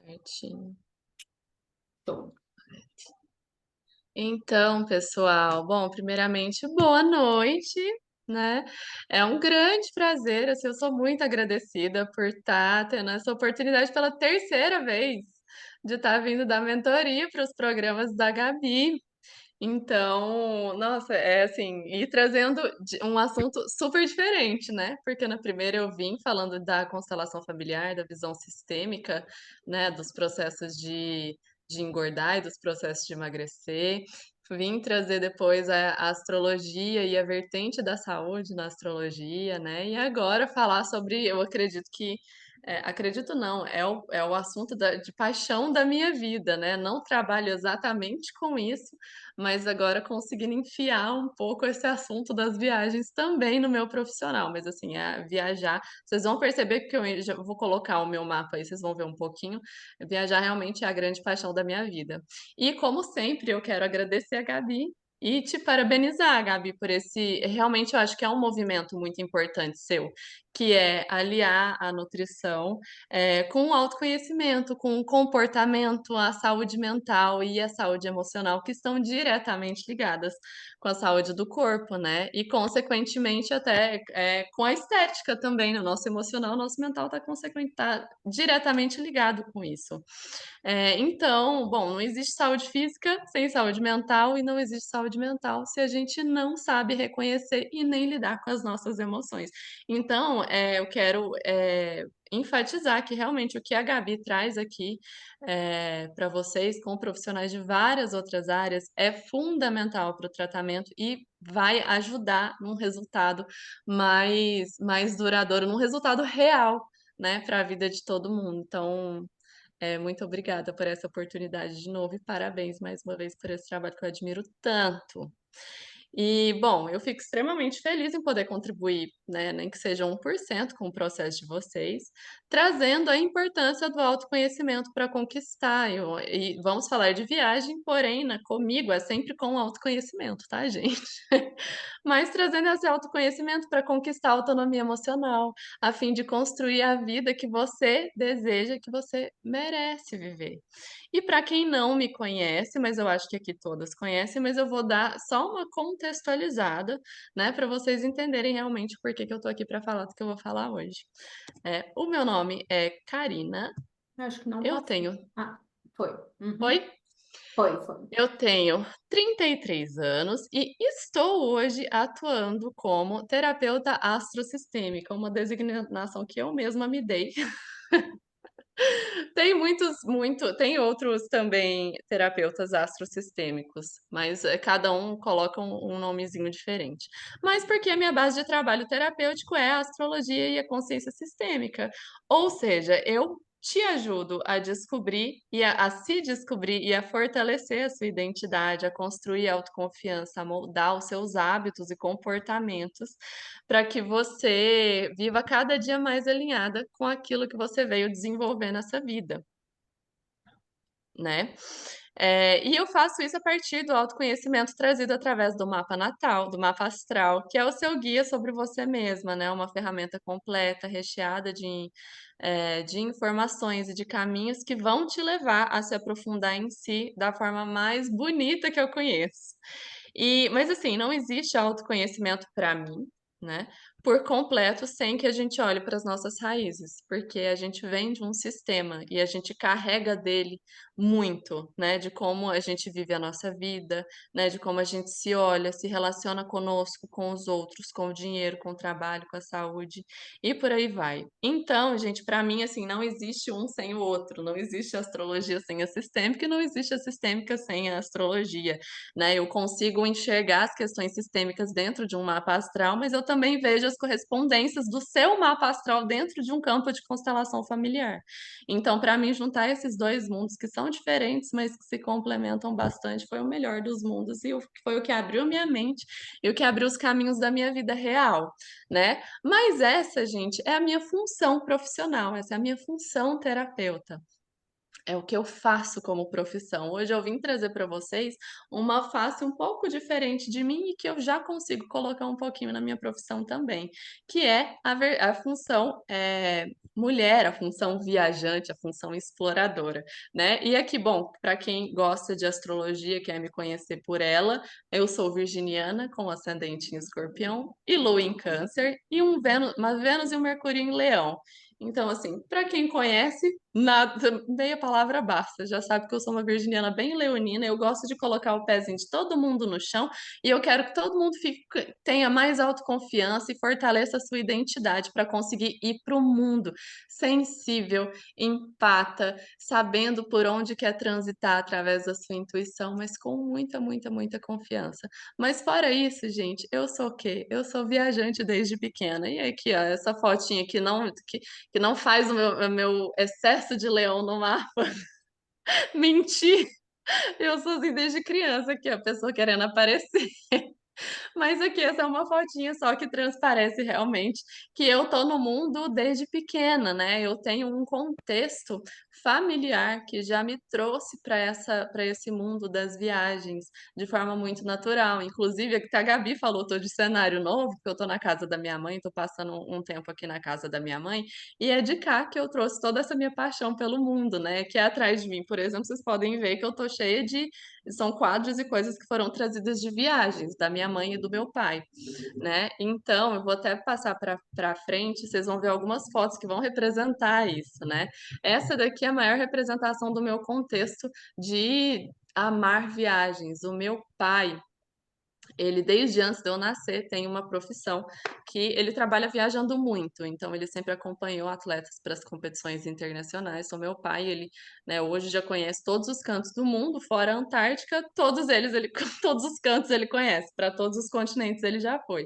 Certinho. Tô. Então, pessoal, bom, primeiramente, boa noite, né? É um grande prazer, assim, eu sou muito agradecida por estar tendo essa oportunidade pela terceira vez de estar vindo dar mentoria para os programas da Gabi. Então, nossa, é assim, e trazendo um assunto super diferente, né? Porque na primeira eu vim falando da constelação familiar, da visão sistêmica, né? Dos processos de engordar e dos processos de emagrecer. Vim trazer depois a astrologia e a vertente da saúde na astrologia, né? E agora falar sobre, eu acredito que acredito não, é o assunto de paixão da minha vida, né? Não trabalho exatamente com isso, mas agora conseguindo enfiar um pouco esse assunto das viagens também no meu profissional. Mas assim, viajar, vocês vão perceber que eu já vou colocar o meu mapa aí, vocês vão ver um pouquinho. Viajar realmente é a grande paixão da minha vida. E como sempre, eu quero agradecer a Gabi. E te parabenizar, Gabi, por esse. Realmente, eu acho que é um movimento muito importante seu, que é aliar a nutrição com o autoconhecimento, com o comportamento, a saúde mental e a saúde emocional, que estão diretamente ligadas com a saúde do corpo, né? E, consequentemente, até com a estética também, no nosso emocional, nosso mental está diretamente ligado com isso. Então, bom, não existe saúde física sem saúde mental e não existe saúde mental se a gente não sabe reconhecer e nem lidar com as nossas emoções. Então, eu quero enfatizar que realmente o que a Gabi traz aqui para vocês, com profissionais de várias outras áreas, é fundamental para o tratamento e vai ajudar num resultado mais duradouro, num resultado real, né, para a vida de todo mundo. Então, muito obrigada por essa oportunidade de novo e parabéns mais uma vez por esse trabalho que eu admiro tanto. E, bom, eu fico extremamente feliz em poder contribuir, né, nem que seja 1% com o processo de vocês, trazendo a importância do autoconhecimento para conquistar. E vamos falar de viagem, porém, né, comigo é sempre com o autoconhecimento, tá, gente? Mas trazendo esse autoconhecimento para conquistar a autonomia emocional, a fim de construir a vida que você deseja, que você merece viver. E para quem não me conhece, mas eu acho que aqui todas conhecem, mas eu vou dar só uma contextualizada, né, para vocês entenderem realmente por que que eu estou aqui para falar do que eu vou falar hoje. O meu nome é Karina, Acho que não eu passou. tenho. Ah, foi. Oi? Uhum. Foi. Eu tenho 33 anos e estou hoje atuando como terapeuta astrosistêmica, uma designação que eu mesma me dei. Tem tem outros também terapeutas astrosistêmicos, mas cada um coloca um nomezinho diferente. Mas porque a minha base de trabalho terapêutico é a astrologia e a consciência sistêmica. Ou seja, eu te ajudo a descobrir e a se descobrir e a fortalecer a sua identidade, a construir a autoconfiança, a moldar os seus hábitos e comportamentos para que você viva cada dia mais alinhada com aquilo que você veio desenvolver nessa vida, né? E eu faço isso a partir do autoconhecimento trazido através do mapa natal, do mapa astral, que é o seu guia sobre você mesma, né? Uma ferramenta completa, recheada de informações e de caminhos que vão te levar a se aprofundar em si da forma mais bonita que eu conheço. Mas assim, não existe autoconhecimento para mim, né? Por completo, sem que a gente olhe para as nossas raízes, porque a gente vem de um sistema e a gente carrega dele muito, né? De como a gente vive a nossa vida, né? De como a gente se olha, se relaciona conosco, com os outros, com o dinheiro, com o trabalho, com a saúde e por aí vai. Então, gente, para mim, assim, não existe um sem o outro, não existe astrologia sem a sistêmica e não existe a sistêmica sem a astrologia, né? Eu consigo enxergar as questões sistêmicas dentro de um mapa astral, mas eu também vejo as correspondências do seu mapa astral dentro de um campo de constelação familiar. Então, para mim, juntar esses dois mundos que são diferentes, mas que se complementam bastante, foi o melhor dos mundos e foi o que abriu minha mente e o que abriu os caminhos da minha vida real, né? Mas essa, gente, é a minha função profissional, essa é a minha função terapeuta. é o que eu faço como profissão. Hoje eu vim trazer para vocês uma face um pouco diferente de mim e que eu já consigo colocar um pouquinho na minha profissão também, que é a função mulher, a função viajante, a função exploradora, né? E aqui, bom, para quem gosta de astrologia, quer me conhecer por ela, eu sou virginiana com ascendente em Escorpião e Lua em Câncer e uma Vênus e um Mercúrio em Leão. Então, assim, para quem conhece, nada, meia palavra basta. Já sabe que eu sou uma virginiana bem leonina, eu gosto de colocar o pezinho de todo mundo no chão e eu quero que todo mundo tenha mais autoconfiança e fortaleça a sua identidade para conseguir ir para o mundo sensível, empata, sabendo por onde quer transitar através da sua intuição, mas com muita, muita, muita confiança. Mas fora isso, gente, eu sou o quê? Eu sou viajante desde pequena. E aqui, ó, essa fotinha que não faz o meu excesso de leão no mapa mentir. Eu sou assim desde criança, aqui, ó, a pessoa querendo aparecer. Mas aqui essa é uma fotinha só que transparece realmente que eu tô no mundo desde pequena, né? Eu tenho um contexto familiar que já me trouxe para esse mundo das viagens de forma muito natural. Inclusive, é que a Gabi falou, tô de cenário novo, porque eu tô na casa da minha mãe, tô passando um tempo aqui na casa da minha mãe, e é de cá que eu trouxe toda essa minha paixão pelo mundo, né? Que é atrás de mim, por exemplo, vocês podem ver que eu tô cheia de são quadros e coisas que foram trazidas de viagens da minha mãe e do meu pai, né? Então, eu vou até passar para frente, vocês vão ver algumas fotos que vão representar isso, né? Essa daqui é a maior representação do meu contexto de amar viagens. O meu pai, ele, desde antes de eu nascer, tem uma profissão que ele trabalha viajando muito, então ele sempre acompanhou atletas para as competições internacionais. O meu pai, ele, né, hoje já conhece todos os cantos do mundo, fora a Antártica, todos eles, ele, todos os cantos ele conhece, para todos os continentes ele já foi.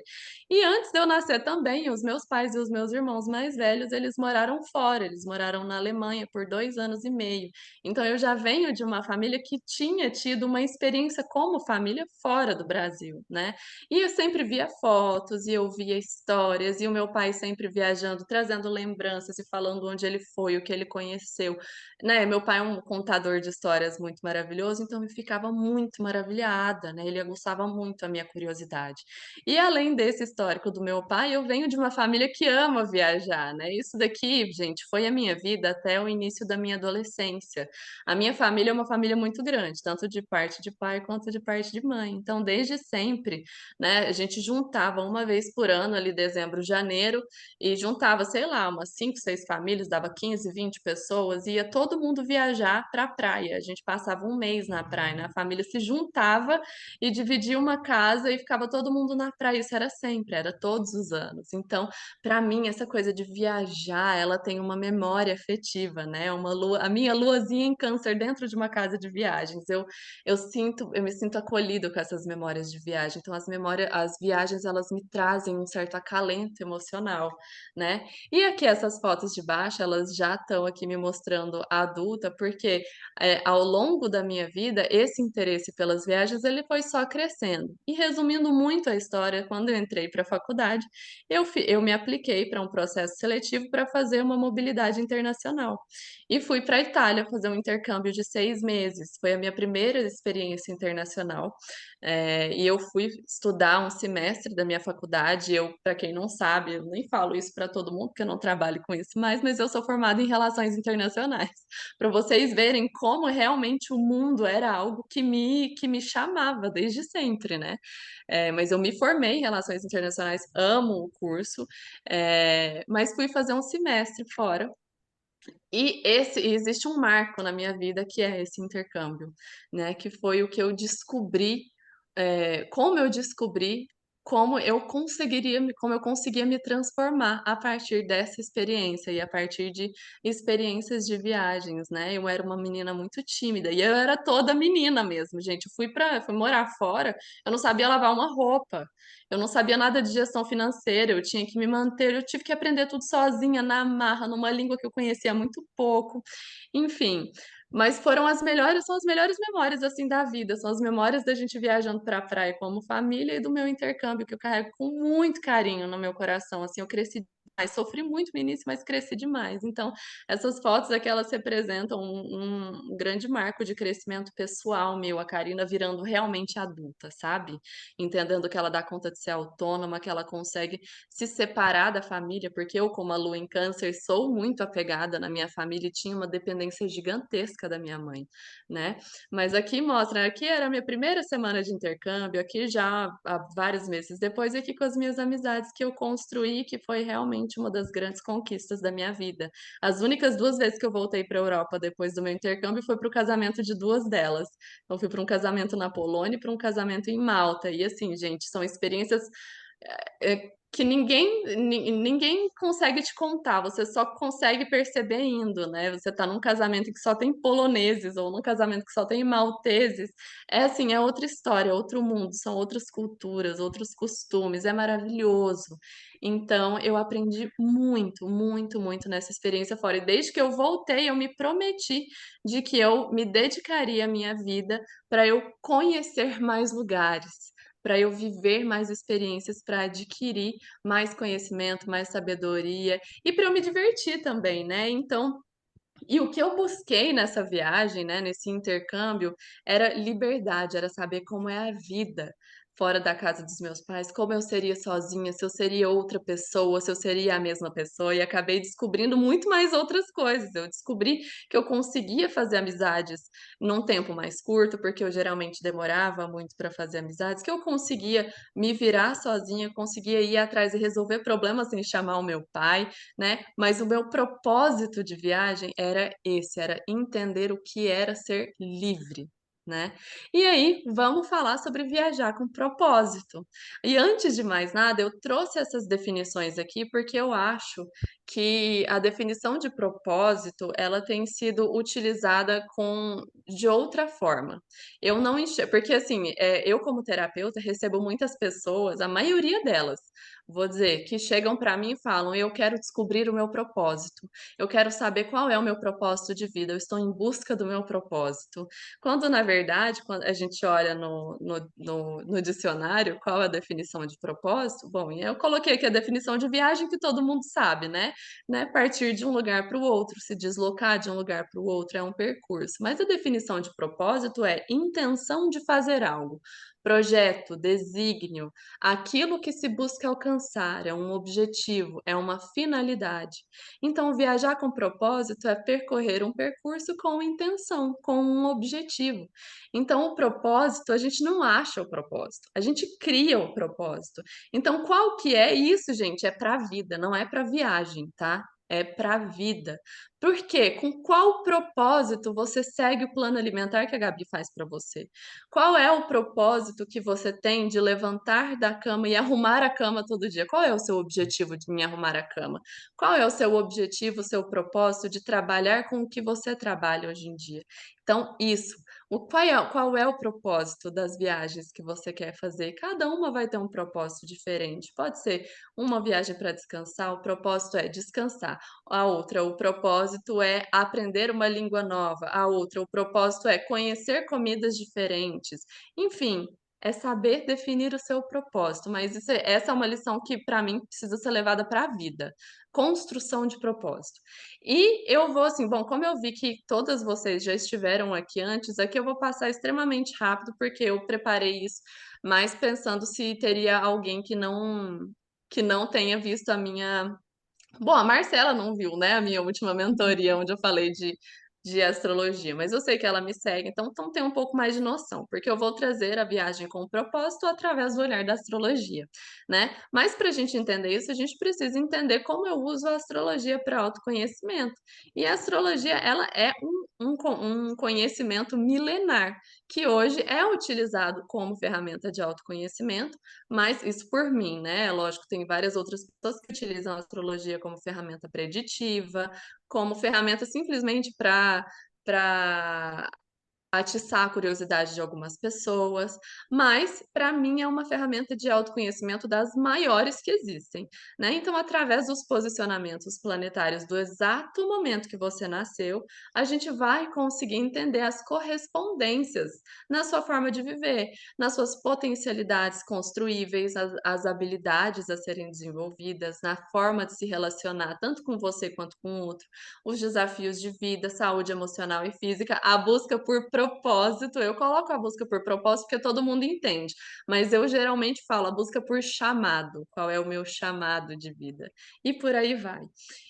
E antes de eu nascer também, os meus pais e os meus irmãos mais velhos, eles moraram fora, eles moraram na Alemanha por 2 anos e meio. Então eu já venho de uma família que tinha tido uma experiência como família fora do Brasil, né? E eu sempre via fotos e eu via histórias, e o meu pai sempre viajando, trazendo lembranças e falando onde ele foi, o que ele conheceu, né? Meu pai é um contador de histórias muito maravilhoso, então eu ficava muito maravilhada, né? Ele aguçava muito a minha curiosidade. E além desse histórico do meu pai, eu venho de uma família que ama viajar, né? Isso daqui, gente, foi a minha vida até o início da minha adolescência. A minha família é uma família muito grande, tanto de parte de pai quanto de parte de mãe. Então, desde sempre, né, a gente juntava uma vez por ano, ali dezembro, janeiro, e juntava, sei lá, umas 5, 6 famílias, dava 15, 20 pessoas, e ia todo mundo viajar para a praia. A gente passava um mês na praia, né? A família se juntava e dividia uma casa e ficava todo mundo na praia. Isso era sempre, era todos os anos. Então, para mim, essa coisa de viajar, ela tem uma memória afetiva, né? Uma lua, a minha luazinha em câncer dentro de uma casa de viagens. Eu me sinto acolhido com essas memórias de viagem. Então, as viagens, elas me trazem um certo acalento emocional, né? E aqui essas fotos de baixo, elas já estão aqui me mostrando a adulta, porque ao longo da minha vida, esse interesse pelas viagens, ele foi só crescendo. E resumindo muito a história, quando eu entrei para a faculdade, eu me apliquei para um processo seletivo para fazer uma mobilidade internacional. E fui para a Itália fazer um intercâmbio de 6 meses. Foi a minha primeira experiência internacional. E eu fui estudar um semestre da minha faculdade. Eu, para quem não sabe, eu nem falo isso para todo mundo, porque eu não trabalho com isso mais, mas eu sou formada em relações internacionais. Para vocês verem como realmente o mundo era algo que me chamava desde sempre, né? Mas eu me formei em Relações Internacionais, amo o curso, mas fui fazer um semestre fora. E existe um marco na minha vida que é esse intercâmbio, né? Que foi o que eu descobri, como eu descobri como eu conseguia me transformar a partir dessa experiência e a partir de experiências de viagens, né? Eu era uma menina muito tímida e eu era toda menina mesmo, gente. Fui morar fora, eu não sabia lavar uma roupa, eu não sabia nada de gestão financeira, eu tinha que me manter, eu tive que aprender tudo sozinha, na marra, numa língua que eu conhecia muito pouco. Enfim, mas são as melhores memórias assim da vida, são as memórias da gente viajando para a praia como família e do meu intercâmbio que eu carrego com muito carinho no meu coração. Assim, eu cresci Mas sofri muito no início, mas cresci demais. Então, essas fotos aqui, elas representam um grande marco de crescimento pessoal meu, a Karina virando realmente adulta, sabe? Entendendo que ela dá conta de ser autônoma, que ela consegue se separar da família, porque eu, como a lua em câncer, sou muito apegada na minha família e tinha uma dependência gigantesca da minha mãe, né? Mas aqui mostra, aqui era a minha primeira semana de intercâmbio, aqui já há vários meses depois, aqui com as minhas amizades que eu construí, que foi realmente uma das grandes conquistas da minha vida. As únicas 2 vezes que eu voltei para a Europa depois do meu intercâmbio foi para o casamento de 2 delas. Então, fui para um casamento na Polônia e para um casamento em Malta. E assim, gente, são experiências que ninguém consegue te contar, você só consegue perceber indo, né? Você tá num casamento que só tem poloneses ou num casamento que só tem malteses, é assim, é outra história, é outro mundo, são outras culturas, outros costumes, é maravilhoso. Então, eu aprendi muito, muito, muito nessa experiência fora. E desde que eu voltei, eu me prometi de que eu me dedicaria à minha vida para eu conhecer mais lugares, para eu viver mais experiências, para adquirir mais conhecimento, mais sabedoria e para eu me divertir também, né? Então, e o que eu busquei nessa viagem, né, nesse intercâmbio, era liberdade, era saber como é a vida fora da casa dos meus pais, como eu seria sozinha, se eu seria outra pessoa, se eu seria a mesma pessoa, e acabei descobrindo muito mais outras coisas. Eu descobri que eu conseguia fazer amizades num tempo mais curto, porque eu geralmente demorava muito para fazer amizades, que eu conseguia me virar sozinha, conseguia ir atrás e resolver problemas sem chamar o meu pai, né? Mas o meu propósito de viagem era esse, era entender o que era ser livre, né? E aí, vamos falar sobre viajar com propósito. E antes de mais nada, eu trouxe essas definições aqui porque eu acho que a definição de propósito, ela tem sido utilizada de outra forma. Eu não enxergo, porque assim, eu como terapeuta recebo muitas pessoas, a maioria delas, vou dizer, que chegam para mim e falam: eu quero descobrir o meu propósito, eu quero saber qual é o meu propósito de vida, eu estou em busca do meu propósito. Quando, na verdade, quando a gente olha no dicionário, qual é a definição de propósito? Bom, eu coloquei aqui a definição de viagem que todo mundo sabe, né? Partir de um lugar para o outro, se deslocar de um lugar para o outro é um percurso. Mas a definição de propósito é intenção de fazer algo, projeto, desígnio, aquilo que se busca alcançar, é um objetivo, é uma finalidade. Então, viajar com propósito é percorrer um percurso com intenção, com um objetivo. Então, o propósito, a gente não acha o propósito, a gente cria o propósito. Então, qual que é isso, gente? É para a vida, não é para viagem, tá? É para a vida. Por quê? Com qual propósito você segue o plano alimentar que a Gabi faz para você? Qual é o propósito que você tem de levantar da cama e arrumar a cama todo dia? Qual é o seu objetivo em arrumar a cama? Qual é o seu objetivo, o seu propósito de trabalhar com o que você trabalha hoje em dia? Então, isso. Qual é o propósito das viagens que você quer fazer? Cada uma vai ter um propósito diferente. Pode ser uma viagem para descansar, o propósito é descansar. A outra, o propósito é aprender uma língua nova. A outra, o propósito é conhecer comidas diferentes. Enfim, é saber definir o seu propósito. Mas essa é uma lição que, para mim, precisa ser levada para a vida. Construção de propósito. E eu vou assim, bom, como eu vi que todas vocês já estiveram aqui antes, aqui eu vou passar extremamente rápido, porque eu preparei isso, mas pensando se teria alguém que não tenha visto a minha. Bom, a Marcela não viu, né, a minha última mentoria, onde eu falei de astrologia, mas eu sei que ela me segue, então tem um pouco mais de noção, porque eu vou trazer a viagem com propósito através do olhar da astrologia, né? Mas para a gente entender isso, a gente precisa entender como eu uso a astrologia para autoconhecimento. E a astrologia, ela é um conhecimento milenar, que hoje é utilizado como ferramenta de autoconhecimento, mas isso por mim, né? Lógico, tem várias outras pessoas que utilizam a astrologia como ferramenta preditiva, como ferramenta simplesmente para atiçar a curiosidade de algumas pessoas, mas para mim é uma ferramenta de autoconhecimento das maiores que existem, né. Então, através dos posicionamentos planetários do exato momento que você nasceu, a gente vai conseguir entender as correspondências na sua forma de viver, nas suas potencialidades construíveis, as habilidades a serem desenvolvidas, na forma de se relacionar tanto com você quanto com o outro, os desafios de vida, saúde emocional e física, a busca por propósito. Eu coloco a busca por propósito porque todo mundo entende, mas eu geralmente falo a busca por chamado, qual é o meu chamado de vida, e por aí vai.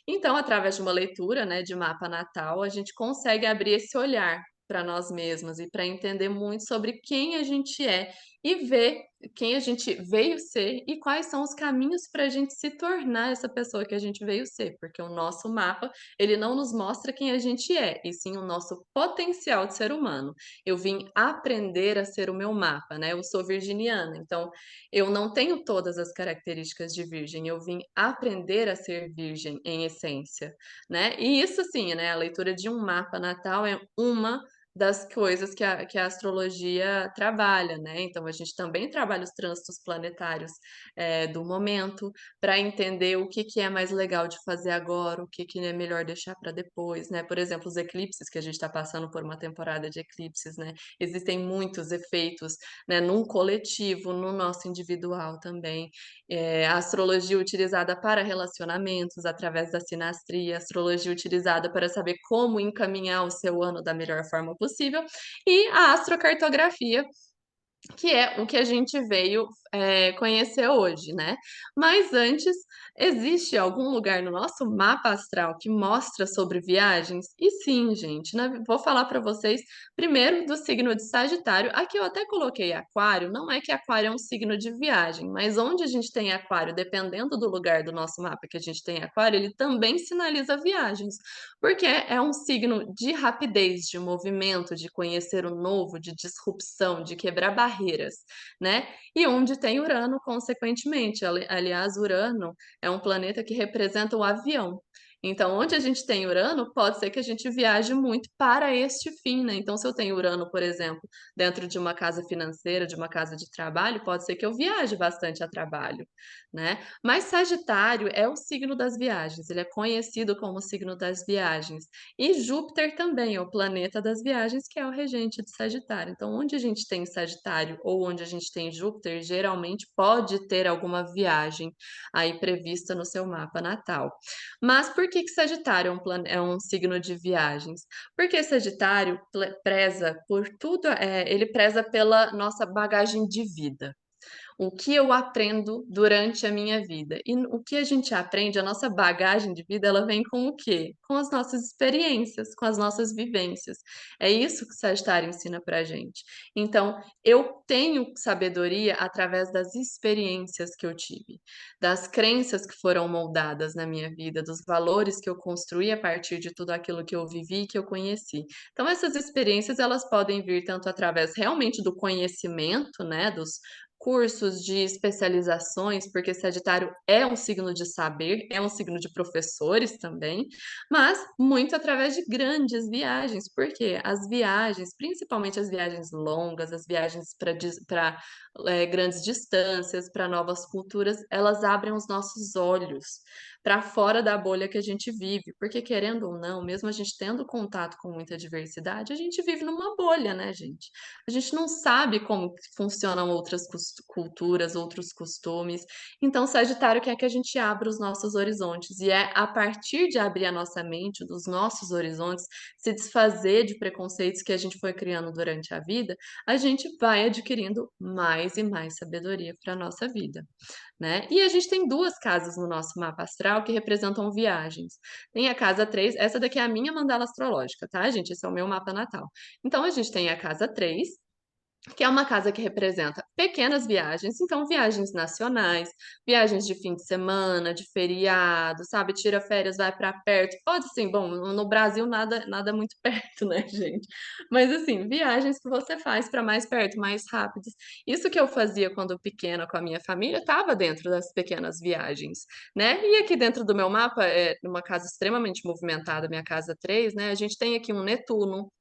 Então, através de uma leitura, né, de mapa natal, a gente consegue abrir esse olhar para nós mesmas e para entender muito sobre quem a gente é e ver quem a gente veio ser e quais são os caminhos para a gente se tornar essa pessoa que a gente veio ser, porque o nosso mapa ele não nos mostra quem a gente é, e sim o nosso potencial de ser humano. Eu vim aprender a ser o meu mapa, né? Eu sou virginiana, então eu não tenho todas as características de virgem, eu vim aprender a ser virgem em essência, né? E isso assim, né? A leitura de um mapa natal é uma das coisas que a astrologia trabalha, né? Então a gente também trabalha os trânsitos planetários do momento, para entender o que que é mais legal de fazer agora, o que que é melhor deixar para depois, né. Por exemplo, os eclipses, que a gente está passando por uma temporada de eclipses, né. Existem muitos efeitos, né, num coletivo, no nosso individual também. A astrologia utilizada para relacionamentos, através da sinastria, astrologia utilizada para saber como encaminhar o seu ano da melhor forma possível, e a astrocartografia, que é o que a gente veio, conhecer hoje, né. Mas antes, existe algum lugar no nosso mapa astral que mostra sobre viagens? E sim, gente, né, vou falar para vocês primeiro do signo de Sagitário. Aqui eu até coloquei Aquário, não é que Aquário é um signo de viagem, mas onde a gente tem Aquário, dependendo do lugar do nosso mapa que a gente tem Aquário, ele também sinaliza viagens, porque é um signo de rapidez, de movimento, de conhecer o novo, de disrupção, de quebrar barreiras, né. E onde tem Urano, consequentemente. Aliás, Urano é um planeta que representa o avião. Então, onde a gente tem Urano, pode ser que a gente viaje muito para este fim, né. Então, se eu tenho Urano, por exemplo, dentro de uma casa financeira, de uma casa de trabalho, pode ser que eu viaje bastante a trabalho, né. Mas Sagitário é o signo das viagens, ele é conhecido como o signo das viagens. E Júpiter também é o planeta das viagens, que é o regente de Sagitário. Então, onde a gente tem Sagitário ou onde a gente tem Júpiter, geralmente pode ter alguma viagem aí prevista no seu mapa natal. Mas por que que Sagitário é um signo de viagens? Porque Sagitário preza por tudo, ele preza pela nossa bagagem de vida. O que eu aprendo durante a minha vida. E o que a gente aprende, a nossa bagagem de vida, ela vem com o quê? Com as nossas experiências, com as nossas vivências. É isso que o Sagitário ensina pra gente. Então, eu tenho sabedoria através das experiências que eu tive, das crenças que foram moldadas na minha vida, dos valores que eu construí a partir de tudo aquilo que eu vivi e que eu conheci. Então, essas experiências, elas podem vir tanto através realmente do conhecimento, né, dos cursos de especializações, porque Sagitário é um signo de saber, é um signo de professores também, mas muito através de grandes viagens, porque as viagens, principalmente as viagens longas, as viagens para grandes distâncias, para novas culturas, elas abrem os nossos olhos para fora da bolha que a gente vive, porque querendo ou não, mesmo a gente tendo contato com muita diversidade, a gente vive numa bolha, né, gente? A gente não sabe como que funcionam outras culturas, outros costumes. Então, Sagitário quer que a gente abra os nossos horizontes. E é a partir de abrir a nossa mente, dos nossos horizontes, se desfazer de preconceitos que a gente foi criando durante a vida, a gente vai adquirindo mais e mais sabedoria para a nossa vida, né? E a gente tem duas casas no nosso mapa astral que representam viagens. Tem a casa 3, essa daqui é a minha mandala astrológica, tá, gente? Esse é o meu mapa natal. Então, a gente tem a casa 3, que é uma casa que representa pequenas viagens, então viagens nacionais, viagens de fim de semana, de feriado, sabe, tira férias, vai para perto, pode sim, bom, no Brasil nada muito perto, né, gente, mas assim, viagens que você faz para mais perto, mais rápidas. Isso que eu fazia quando pequena com a minha família, estava dentro das pequenas viagens, né. E aqui dentro do meu mapa, numa casa extremamente movimentada, minha casa 3, né, a gente tem aqui um Netuno,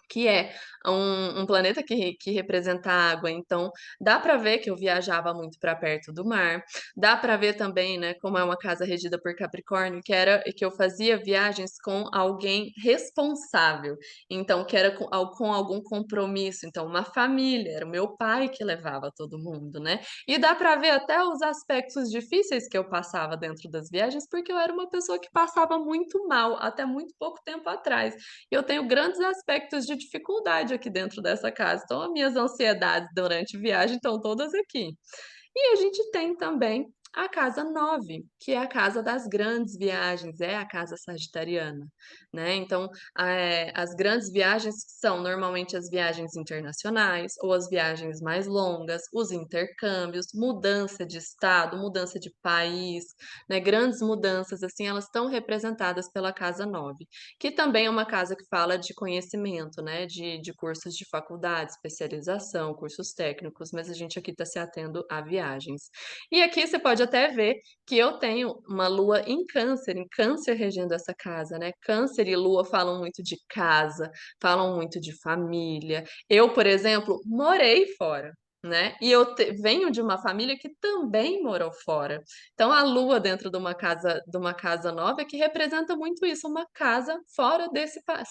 que é um planeta que representa a água. Então, dá para ver que eu viajava muito para perto do mar. Dá para ver também, né, como é uma casa regida por Capricórnio, que eu fazia viagens com alguém responsável. Então, que era com algum compromisso. Então, uma família, era o meu pai que levava todo mundo, né? E dá para ver até os aspectos difíceis que eu passava dentro das viagens, porque eu era uma pessoa que passava muito mal até muito pouco tempo atrás. E eu tenho grandes aspectos de dificuldade aqui dentro dessa casa. Então, as minhas ansiedades durante a viagem estão todas aqui. E a gente tem também a casa 9, que é a casa das grandes viagens, é a casa sagitariana, né? Então, as grandes viagens são normalmente as viagens internacionais ou as viagens mais longas, os intercâmbios, mudança de estado, mudança de país, né? Grandes mudanças, assim, elas estão representadas pela casa 9, que também é uma casa que fala de conhecimento, né? De cursos de faculdade, especialização, cursos técnicos, mas a gente aqui está se atendo a viagens. E aqui você pode até ver que eu tenho uma lua em câncer regendo essa casa, né? Câncer e lua falam muito de casa, falam muito de família. Eu, por exemplo, morei fora. Né? E venho de uma família que também morou fora. Então, a lua dentro de uma casa nova é que representa muito isso, uma casa fora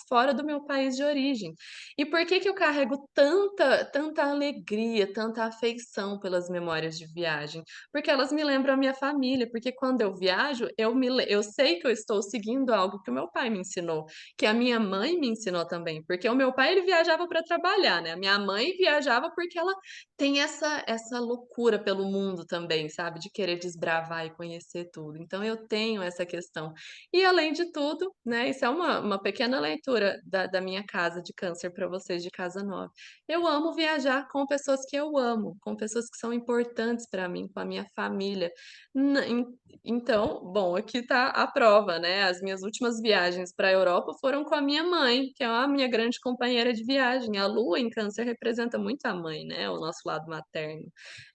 fora do meu país de origem. E por que que eu carrego tanta alegria, tanta afeição pelas memórias de viagem? Porque elas me lembram a minha família, porque quando eu viajo, eu sei que eu estou seguindo algo que o meu pai me ensinou, que a minha mãe me ensinou também, porque o meu pai ele viajava para trabalhar, né? A minha mãe viajava porque ela tem essa loucura pelo mundo também, sabe? De querer desbravar e conhecer tudo. Então eu tenho essa questão. E além de tudo, né? Isso é uma pequena leitura da minha casa de câncer para vocês de casa nova. Eu amo viajar com pessoas que eu amo, com pessoas que são importantes para mim, com a minha família. N- en- Então, bom, aqui está a prova, né? As minhas últimas viagens para a Europa foram com a minha mãe, que é a minha grande companheira de viagem. A lua em câncer representa muito a mãe, né? O nosso lado materno,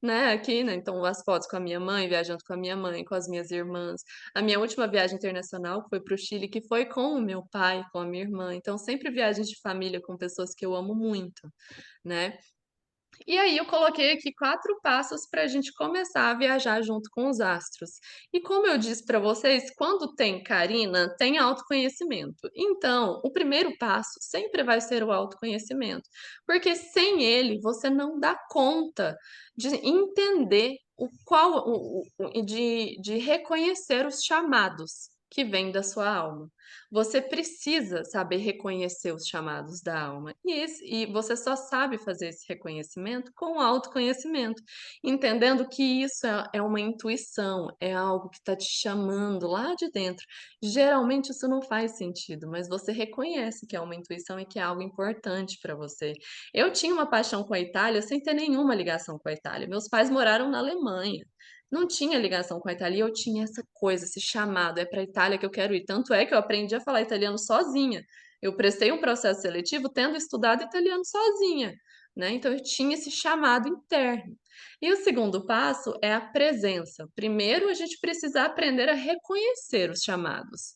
né? Aqui, né? Então, as fotos com a minha mãe, viajando com a minha mãe, com as minhas irmãs. A minha última viagem internacional foi para o Chile, que foi com o meu pai, com a minha irmã. Então, sempre viagens de família com pessoas que eu amo muito, né? E aí eu coloquei aqui 4 passos para a gente começar a viajar junto com os astros. E como eu disse para vocês, quando tem Karina, tem autoconhecimento. Então, o primeiro passo sempre vai ser o autoconhecimento, porque sem ele você não dá conta de entender de reconhecer os chamados que vêm da sua alma. Você precisa saber reconhecer os chamados da alma. E você só sabe fazer esse reconhecimento com o autoconhecimento, entendendo que isso é uma intuição, é algo que está te chamando lá de dentro. Geralmente isso não faz sentido, mas você reconhece que é uma intuição e que é algo importante para você. Eu tinha uma paixão com a Itália sem ter nenhuma ligação com a Itália. Meus pais moraram na Alemanha. Não tinha ligação com a Itália, e eu tinha essa coisa, esse chamado, é para a Itália que eu quero ir. Tanto é que eu aprendi a falar italiano sozinha. Eu prestei um processo seletivo tendo estudado italiano sozinha, né? Então eu tinha esse chamado interno. E o segundo passo é a presença. Primeiro a gente precisa aprender a reconhecer os chamados.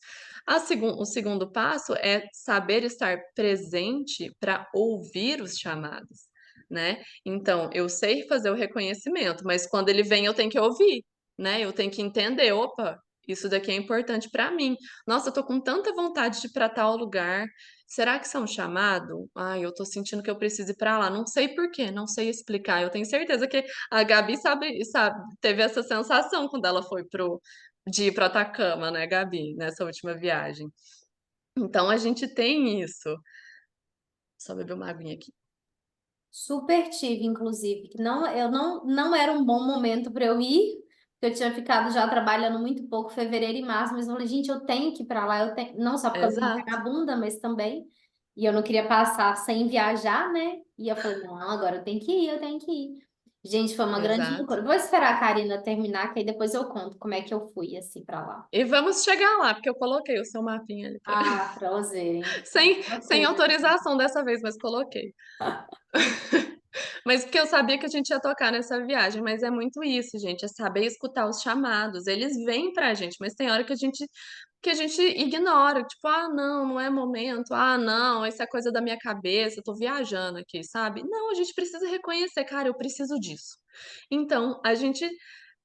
O segundo passo é saber estar presente para ouvir os chamados, né? Então, eu sei fazer o reconhecimento, mas quando ele vem, eu tenho que ouvir, né? Eu tenho que entender, opa, isso daqui é importante para mim. Nossa, eu tô com tanta vontade de ir para tal lugar. Será que isso é um chamado? Ai, eu tô sentindo que eu preciso ir para lá. Não sei por quê, não sei explicar. Eu tenho certeza que a Gabi teve essa sensação quando ela foi de ir para Atacama, né, Gabi, nessa última viagem. Então a gente tem isso. Só beber uma aguinha aqui. Super tive, inclusive, que não era um bom momento para eu ir, porque eu tinha ficado já trabalhando muito pouco fevereiro e março, mas eu falei, gente, eu tenho que ir para lá, eu tenho, não só porque eu sou uma Exato, vagabunda, mas também, e eu não queria passar sem viajar, né? E eu falei, não, agora eu tenho que ir, eu tenho que ir. Gente, foi uma grande exato. loucura. Vou esperar a Karina terminar, que aí depois eu conto como é que eu fui, assim, para lá. E vamos chegar lá, porque eu coloquei o seu mapinha ali. Ah, pra você, hein? Sem Loucura. autorização dessa vez, mas coloquei. Mas porque eu sabia que a gente ia tocar nessa viagem, mas é muito isso, gente, é saber escutar os chamados. Eles vêm pra gente, mas tem hora que a gente que a gente ignora, tipo, ah, não, não é momento, ah, não, isso é coisa da minha cabeça, eu tô viajando aqui, sabe? Não, a gente precisa reconhecer, cara, eu preciso disso. Então, a gente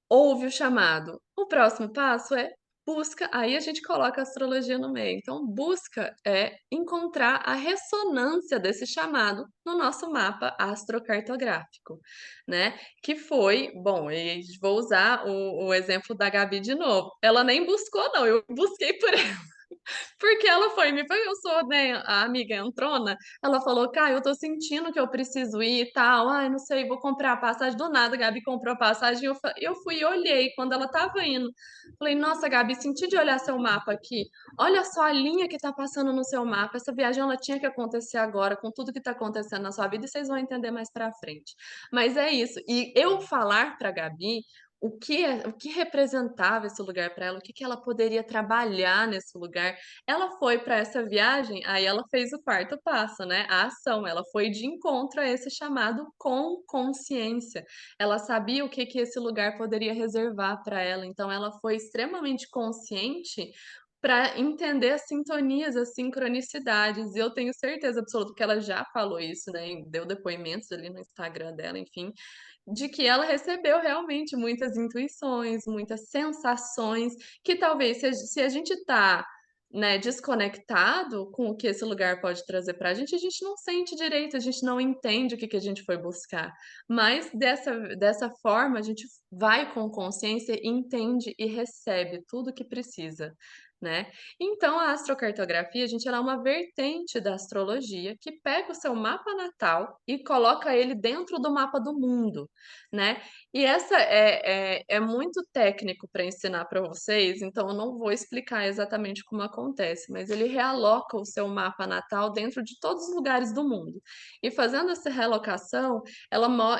ouve o chamado. O próximo passo é busca, aí a gente coloca a astrologia no meio. Então, busca é encontrar a ressonância desse chamado no nosso mapa astrocartográfico, né? Que foi, bom, e vou usar o exemplo da Gabi de novo. Ela nem buscou, não, eu busquei por porque ela foi me eu sou, né, a amiga entrona, ela falou: "Caio, eu tô sentindo que eu preciso ir e tal, ai, não sei, vou comprar a passagem", do nada a Gabi comprou a passagem, eu fui e olhei quando ela estava indo, falei: "Nossa, Gabi, senti de olhar seu mapa aqui, olha só a linha que tá passando no seu mapa, essa viagem ela tinha que acontecer agora, com tudo que tá acontecendo na sua vida e vocês vão entender mais pra frente". Mas é isso, e eu falar pra Gabi o que representava esse lugar pra ela, o que que ela poderia trabalhar nesse lugar, ela foi para essa viagem, aí ela fez o quarto passo, né, a ação, ela foi de encontro a esse chamado com consciência. Ela sabia o que que esse lugar poderia reservar para ela, então ela foi extremamente consciente para entender as sintonias, as sincronicidades, e eu tenho certeza absoluta que ela já falou isso, né, deu depoimentos ali no Instagram dela, enfim, de que ela recebeu realmente muitas intuições, muitas sensações, que talvez se a gente tá, né, desconectado com o que esse lugar pode trazer pra gente, a gente não sente direito, a gente não entende o que que a gente foi buscar. Mas dessa forma, a gente vai com consciência, entende e recebe tudo o que precisa, né. Então a astrocartografia, gente, ela é uma vertente da astrologia que pega o seu mapa natal e coloca ele dentro do mapa do mundo, né. E essa é muito técnico para ensinar para vocês, então eu não vou explicar exatamente como acontece, mas ele realoca o seu mapa natal dentro de todos os lugares do mundo. E fazendo essa realocação,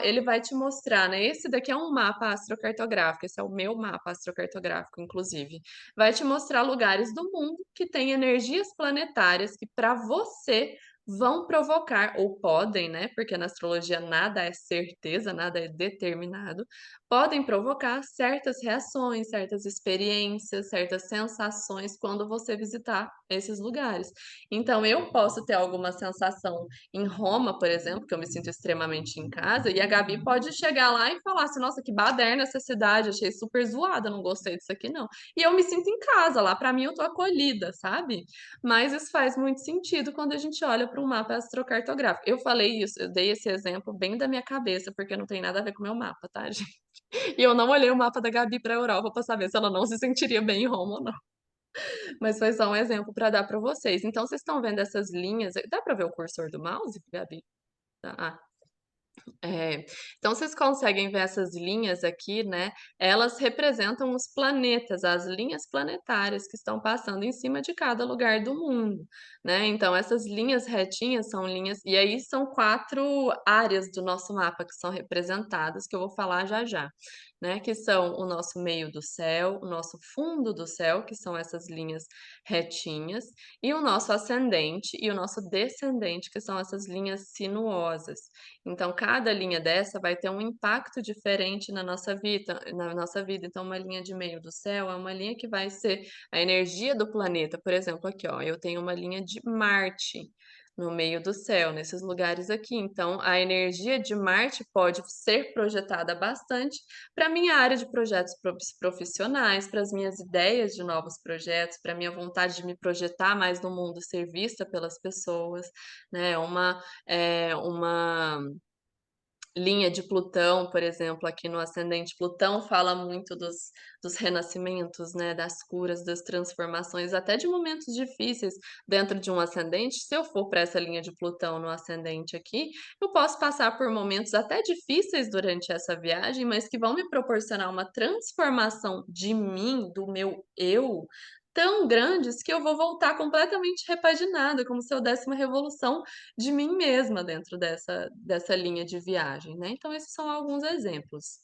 ele vai te mostrar, né, esse daqui é um mapa astrocartográfico, esse é o meu mapa astrocartográfico, inclusive. Vai te mostrar lugares do mundo que têm energias planetárias que para você vão provocar, ou podem, né, porque na astrologia nada é certeza, nada é determinado, podem provocar certas reações, certas experiências, certas sensações quando você visitar esses lugares. Então, eu posso ter alguma sensação em Roma, por exemplo, que eu me sinto extremamente em casa, e a Gabi pode chegar lá e falar assim: nossa, que baderna essa cidade, achei super zoada, não gostei disso aqui, não. E eu me sinto em casa lá, para mim eu tô acolhida, sabe? Mas isso faz muito sentido quando a gente olha para um mapa astrocartográfico. Eu falei isso, eu dei esse exemplo bem da minha cabeça, porque não tem nada a ver com o meu mapa, tá, gente? E eu não olhei o mapa da Gabi para a Europa para saber se ela não se sentiria bem em Roma ou não. Mas foi só um exemplo para dar para vocês. Então, vocês estão vendo essas linhas? Dá para ver o cursor do mouse, Gabi? Tá. Ah, é, então vocês conseguem ver essas linhas aqui, né? Elas representam os planetas, as linhas planetárias que estão passando em cima de cada lugar do mundo, né? Então essas linhas retinhas são linhas, e aí são 4 áreas do nosso mapa que são representadas, que eu vou falar já já, né? Que são o nosso meio do céu, o nosso fundo do céu, que são essas linhas retinhas, e o nosso ascendente e o nosso descendente, que são essas linhas sinuosas. Então, cada linha dessa vai ter um impacto diferente na nossa vida, na nossa vida. Então, uma linha de meio do céu é uma linha que vai ser a energia do planeta. Por exemplo, aqui, ó, eu tenho uma linha de Marte no meio do céu, nesses lugares aqui. Então, a energia de Marte pode ser projetada bastante para minha área de projetos profissionais, para as minhas ideias de novos projetos, para minha vontade de me projetar mais no mundo, ser vista pelas pessoas, né? Uma linha de Plutão, por exemplo, aqui no ascendente Plutão fala muito dos renascimentos, né, das curas, das transformações, até de momentos difíceis dentro de um ascendente. Se eu for para essa linha de Plutão no ascendente aqui, eu posso passar por momentos até difíceis durante essa viagem, mas que vão me proporcionar uma transformação de mim, do meu eu, tão grandes que eu vou voltar completamente repaginada, como se eu desse uma revolução de mim mesma dentro dessa linha de viagem, né. Então esses são alguns exemplos.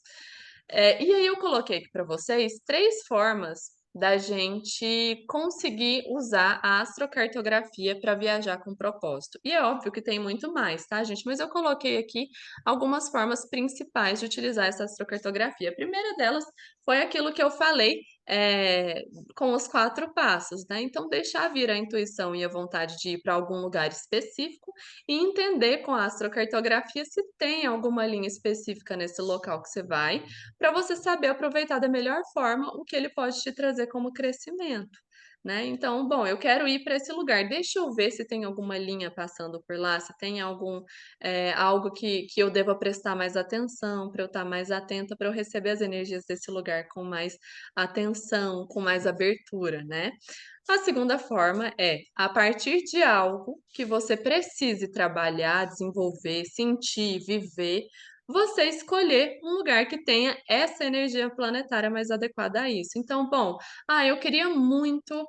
E aí eu coloquei aqui para vocês 3 formas da gente conseguir usar a astrocartografia para viajar com propósito. E é óbvio que tem muito mais, tá, gente, mas eu coloquei aqui algumas formas principais de utilizar essa astrocartografia. A primeira delas foi aquilo que eu falei, eh, com os 4 passos, né. Então deixar vir a intuição e a vontade de ir para algum lugar específico e entender com a astrocartografia se tem alguma linha específica nesse local que você vai, para você saber aproveitar da melhor forma o que ele pode te trazer como crescimento, né. Então, bom, eu quero ir para esse lugar, deixa eu ver se tem alguma linha passando por lá, se tem algo que eu deva prestar mais atenção, para eu estar mais atenta, para eu receber as energias desse lugar com mais atenção, com mais abertura, né. A segunda forma é, a partir de algo que você precise trabalhar, desenvolver, sentir, viver, você escolher um lugar que tenha essa energia planetária mais adequada a isso. Então, bom, eu queria muito,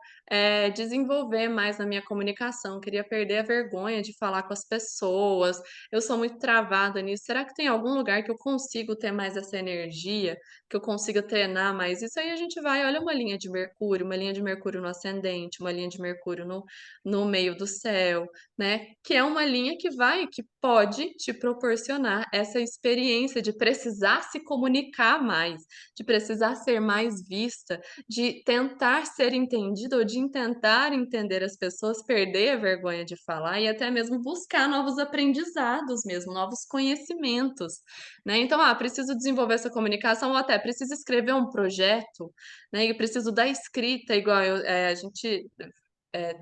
desenvolver mais na minha comunicação, queria perder a vergonha de falar com as pessoas, eu sou muito travada nisso. Será que tem algum lugar que eu consigo ter mais essa energia, que eu consiga treinar mais isso? Aí a gente vai, olha uma linha de Mercúrio no ascendente, uma linha de Mercúrio no meio do céu, né, que é uma linha que pode te proporcionar essa experiência de precisar se comunicar mais, de precisar ser mais vista, de tentar ser entendida ou de tentar entender as pessoas, perder a vergonha de falar e até mesmo buscar novos aprendizados mesmo, novos conhecimentos, né. Então, preciso desenvolver essa comunicação ou até preciso escrever um projeto, né, e preciso da escrita igual a gente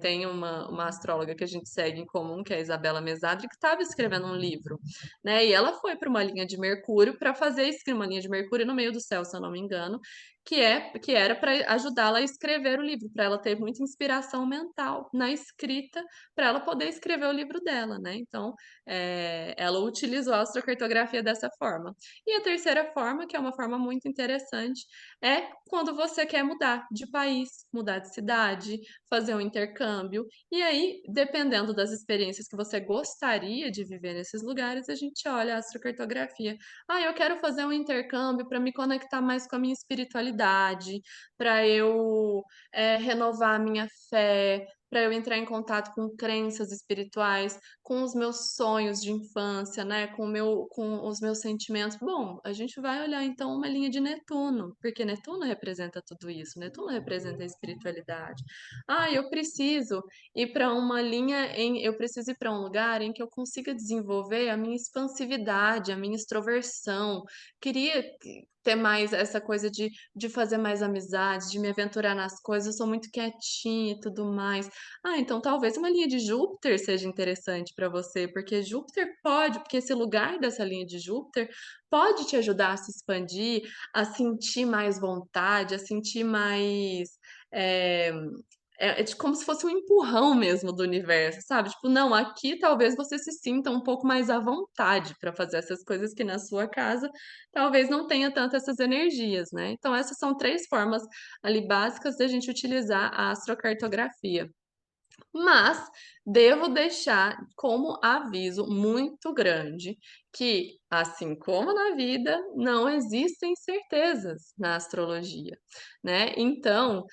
tem uma astróloga que a gente segue em comum, que é a Isabela Mesadri, que estava escrevendo um livro, né, e ela foi para uma linha de Mercúrio para fazer uma linha de Mercúrio no meio do céu, se eu não me engano, que era para ajudá-la a escrever o livro, para ela ter muita inspiração mental na escrita, para ela poder escrever o livro dela, né. Então, ela utilizou a astrocartografia dessa forma. E a terceira forma, que é uma forma muito interessante, é quando você quer mudar de país, mudar de cidade, fazer um intercâmbio. E aí, dependendo das experiências que você gostaria de viver nesses lugares, a gente olha a astrocartografia. Eu quero fazer um intercâmbio para me conectar mais com a minha espiritualidade, para eu, renovar a minha fé, para eu entrar em contato com crenças espirituais, com os meus sonhos de infância, né, com os meus sentimentos. Bom, a gente vai olhar então uma linha de Netuno, porque Netuno representa tudo isso, Netuno representa a espiritualidade. Eu preciso ir para um lugar em que eu consiga desenvolver a minha expansividade, a minha extroversão. Queria ter mais essa coisa de fazer mais amizades, de me aventurar nas coisas, eu sou muito quietinha e tudo mais. Então talvez uma linha de Júpiter seja interessante para você, porque esse lugar dessa linha de Júpiter pode te ajudar a se expandir, a sentir mais vontade, a sentir mais, eh como se fosse um empurrão mesmo do universo, sabe, tipo: "Não, aqui talvez você se sinta um pouco mais à vontade para fazer essas coisas que na sua casa talvez não tenha tanto essas energias", né. Então essas são 3 formas ali básicas da gente utilizar a astrocartografia. Mas devo deixar como aviso muito grande que, assim como na vida, não existem certezas na astrologia, né. Então,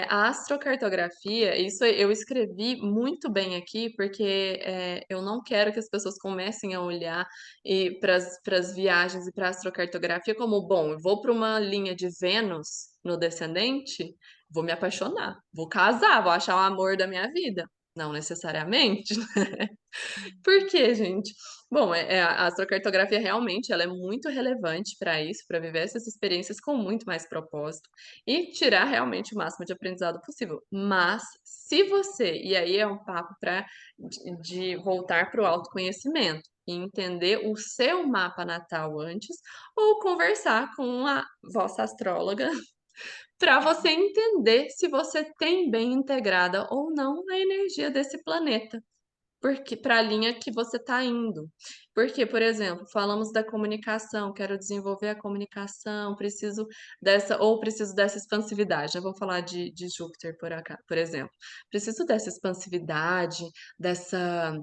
a astrocartografia, isso eu escrevi muito bem aqui, porque, eu não quero que as pessoas comecem a olhar para as viagens e pra astrocartografia como: "Bom, eu vou para uma linha de Vênus no descendente, vou me apaixonar, vou casar, vou achar o amor da minha vida". Não necessariamente. Por quê, gente? Bom, a astrocartografia realmente ela é muito relevante para isso, para viver essas experiências com muito mais propósito e tirar realmente o máximo de aprendizado possível. Mas se você e aí é um papo para de voltar para o autoconhecimento e entender o seu mapa natal antes, ou conversar com a vossa astróloga para você entender se você tem bem integrada ou não a energia desse planeta, porque para a linha que você está indo. Porque, por exemplo, falamos da comunicação, quero desenvolver a comunicação, preciso dessa expansividade, já vou falar de Júpiter por exemplo. Preciso dessa expansividade, dessa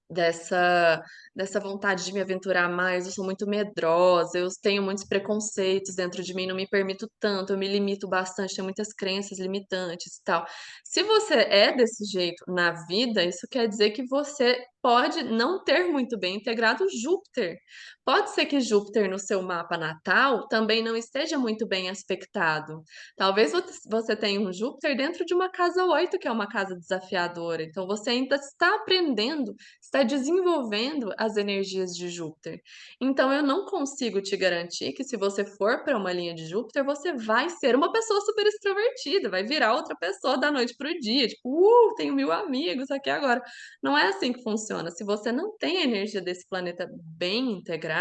Dessa dessa vontade de me aventurar mais, eu sou muito medrosa, eu tenho muitos preconceitos dentro de mim, não me permito tanto, eu me limito bastante, tenho muitas crenças limitantes e tal. Se você é desse jeito na vida, isso quer dizer que você pode não ter muito bem integrado Júpiter. Pode ser que Júpiter no seu mapa natal também não esteja muito bem aspectado. Talvez você tenha um Júpiter dentro de uma casa 8, que é uma casa desafiadora. Então você ainda está aprendendo, está desenvolvendo as energias de Júpiter. Então eu não consigo te garantir que se você for para uma linha de Júpiter, você vai ser uma pessoa super extrovertida, vai virar outra pessoa da noite para o dia, tipo, tenho 1000 amigos aqui agora. Não é assim que funciona. Se você não tem a energia desse planeta bem integrada,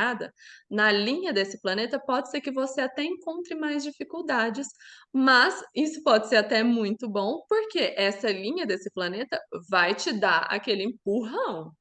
na linha desse planeta, pode ser que você até encontre mais dificuldades, mas isso pode ser até muito bom, porque essa linha desse planeta vai te dar aquele empurrão,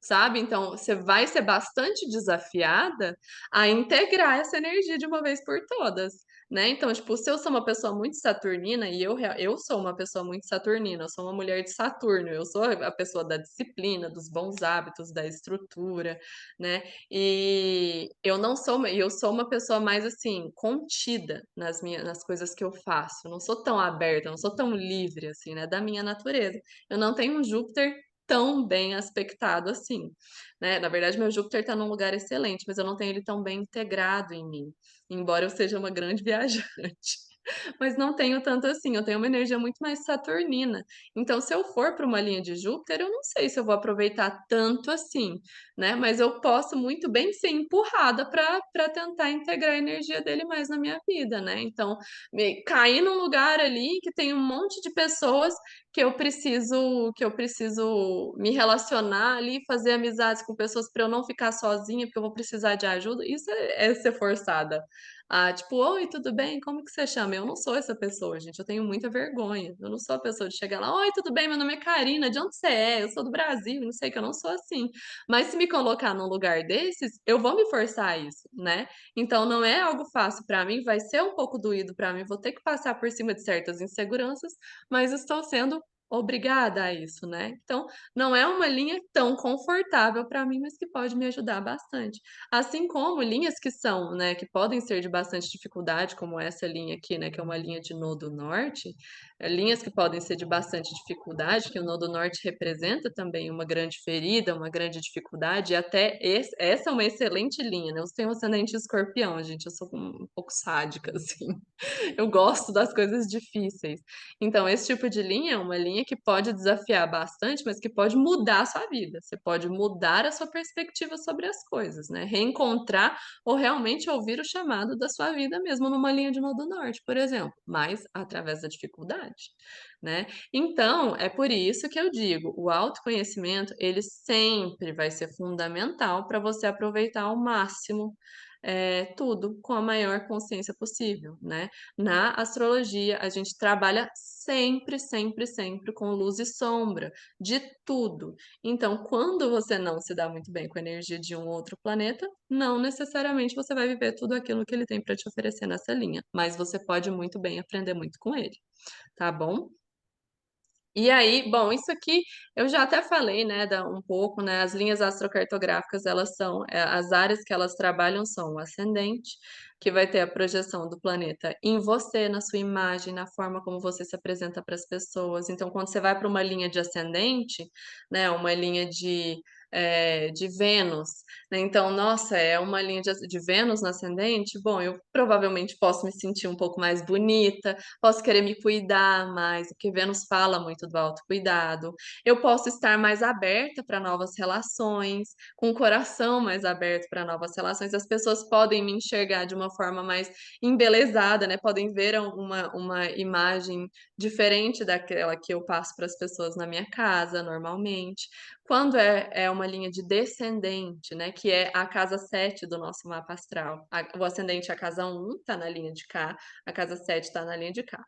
sabe? Então, você vai ser bastante desafiada a integrar essa energia de uma vez por todas, né? Então, tipo, se eu sou uma pessoa muito saturnina, e eu sou uma pessoa muito saturnina, eu sou uma mulher de Saturno, eu sou a pessoa da disciplina, dos bons hábitos, da estrutura, né? E eu sou uma pessoa mais assim, contida nas coisas que eu faço. Eu não sou tão aberta, eu não sou tão livre assim, né, da minha natureza. Eu não tenho um Júpiter tão bem aspectado assim, né? Na verdade, meu Júpiter está num lugar excelente, mas eu não tenho ele tão bem integrado em mim, embora eu seja uma grande viajante. Mas não tenho tanto assim, eu tenho uma energia muito mais saturnina. Então, se eu for para uma linha de Júpiter, eu não sei se eu vou aproveitar tanto assim, né? Mas eu posso muito bem ser empurrada para tentar integrar a energia dele mais na minha vida, né? Então, cair num lugar ali que tem um monte de pessoas que eu preciso me relacionar ali, fazer amizades com pessoas para eu não ficar sozinha, porque eu vou precisar de ajuda. Isso é ser forçada. Ah, tipo, oi, tudo bem? Como que você chama? Eu não sou essa pessoa, gente. Eu tenho muita vergonha. Eu não sou a pessoa de chegar lá, oi, tudo bem? Meu nome é Karina. De onde você é? Eu sou do Brasil. Não sei que eu não sou assim. Mas se me colocar num lugar desses, eu vou me forçar a isso, né? Então não é algo fácil para mim, vai ser um pouco doído para mim, vou ter que passar por cima de certas inseguranças, mas estou sendo obrigada a isso, né? Então, não é uma linha tão confortável para mim, mas que pode me ajudar bastante. Assim como linhas que são, né, que podem ser de bastante dificuldade, como essa linha aqui, né, que é uma linha de nodo norte, linhas que podem ser de bastante dificuldade, que o nodo norte representa também uma grande ferida, uma grande dificuldade, e até essa é uma excelente linha, né? Eu tenho um ascendente escorpião, gente, eu sou um pouco sádica, assim. Eu gosto das coisas difíceis. Então, esse tipo de linha é uma linha que pode desafiar bastante, mas que pode mudar a sua vida. Você pode mudar a sua perspectiva sobre as coisas, né? Reencontrar ou realmente ouvir o chamado da sua vida mesmo numa linha de nodo norte, por exemplo, mas através da dificuldade, né? Então, é por isso que eu digo, o autoconhecimento, ele sempre vai ser fundamental para você aproveitar ao máximo tudo com a maior consciência possível, né? Na astrologia, a gente trabalha sempre, sempre, sempre com luz e sombra, de tudo. Então, quando você não se dá muito bem com a energia de um outro planeta, não necessariamente você vai viver tudo aquilo que ele tem para te oferecer nessa linha, mas você pode muito bem aprender muito com ele, tá bom? E aí, bom, isso aqui eu já até falei, né, um pouco, né, as linhas astrocartográficas, elas são, as áreas que elas trabalham são o ascendente, que vai ter a projeção do planeta em você, na sua imagem, na forma como você se apresenta para as pessoas. Então, quando você vai para uma linha de ascendente, né, uma linha de Vênus, né, então, nossa, é uma linha de Vênus no ascendente, bom, eu provavelmente posso me sentir um pouco mais bonita, posso querer me cuidar mais, porque Vênus fala muito do autocuidado. Eu posso estar mais aberta para novas relações, com o coração mais aberto para novas relações. As pessoas podem me enxergar de uma forma mais embelezada, né? Podem ver uma imagem diferente daquela que eu passo para as pessoas na minha casa, normalmente. Quando é uma linha de descendente, né? Que é a casa 7 do nosso mapa astral. O ascendente, a casa 1, está na linha de cá, a casa 7 está na linha de cá,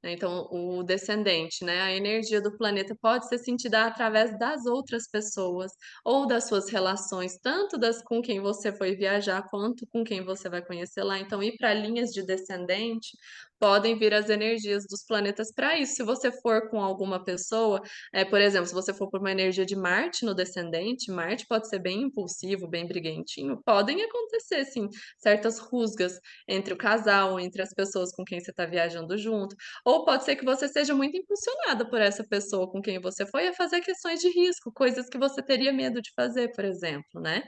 né? Então, o descendente, né? A energia do planeta pode ser sentida através das outras pessoas ou das suas relações, tanto das com quem você foi viajar, quanto com quem você vai conhecer lá. Então, ir para linhas de descendente podem vir as energias dos planetas para isso. Se você for com alguma pessoa, por exemplo, se você for por uma energia de Marte no descendente, Marte pode ser bem impulsivo, bem briguentinho, podem acontecer, sim, certas rusgas entre o casal, entre as pessoas com quem você está viajando junto, ou pode ser que você seja muito impulsionada por essa pessoa com quem você foi a fazer questões de risco, coisas que você teria medo de fazer, por exemplo, né?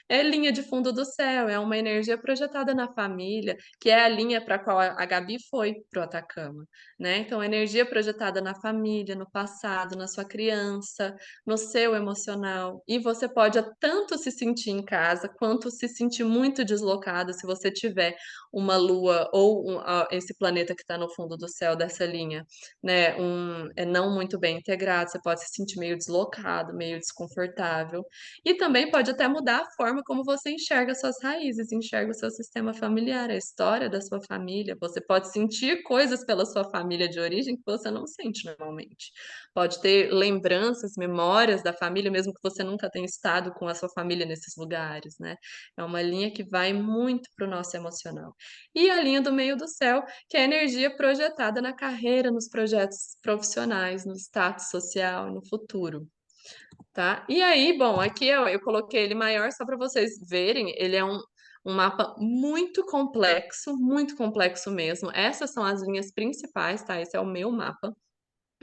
É linha de fundo do céu, é uma energia projetada na família, que é a linha para a qual a Gabi foi para o Atacama, né? Então, energia projetada na família, no passado, na sua criança, no seu emocional. E você pode tanto se sentir em casa, quanto se sentir muito deslocada se você tiver uma lua ou esse planeta que está no fundo do céu dessa linha, né? Não muito bem integrado, você pode se sentir meio deslocado, meio desconfortável. E também pode até mudar a forma como você enxerga suas raízes, enxerga o seu sistema familiar, a história da sua família. Você pode sentir coisas pela sua família de origem que você não sente normalmente. Pode ter lembranças, memórias da família, mesmo que você nunca tenha estado com a sua família nesses lugares, né? É uma linha que vai muito para o nosso emocional. E a linha do meio do céu, que é a energia projetada na carreira, nos projetos profissionais, no status social, no futuro. Tá? E aí, bom, aqui eu coloquei ele maior só para vocês verem. Ele é um mapa muito complexo mesmo. Essas são as linhas principais, tá? Esse é o meu mapa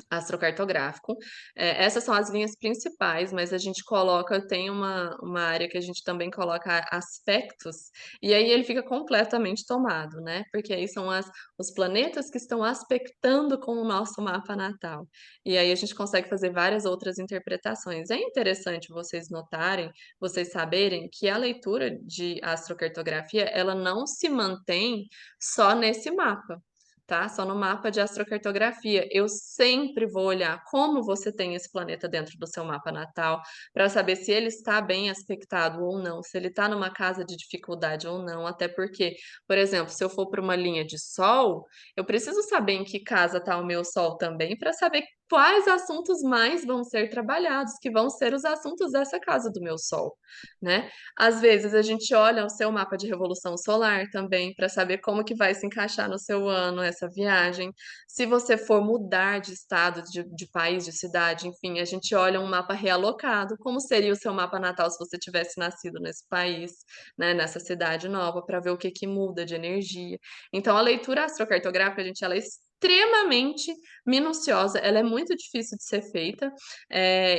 astrocartográfico. Essas são as linhas principais, mas a gente coloca, tem uma área que a gente também coloca aspectos, e aí ele fica completamente tomado, né? Porque aí são os planetas que estão aspectando com o nosso mapa natal. E aí a gente consegue fazer várias outras interpretações. É interessante vocês notarem, vocês saberem que a leitura de astrocartografia, ela não se mantém só nesse mapa, tá? Só no mapa de astrocartografia. Eu sempre vou olhar como você tem esse planeta dentro do seu mapa natal, para saber se ele está bem aspectado ou não, se ele está numa casa de dificuldade ou não. Até porque, por exemplo, se eu for para uma linha de Sol, eu preciso saber em que casa está o meu Sol também, para saber quais assuntos mais vão ser trabalhados, que vão ser os assuntos dessa casa do meu Sol, né? Às vezes a gente olha o seu mapa de revolução solar também para saber como que vai se encaixar no seu ano essa viagem. Se você for mudar de estado, de país, de cidade, enfim, a gente olha um mapa realocado, como seria o seu mapa natal se você tivesse nascido nesse país, né, nessa cidade nova, para ver o que que muda de energia. Então a leitura astrocartográfica, gente, ela é extremamente minuciosa, ela é muito difícil de ser feita.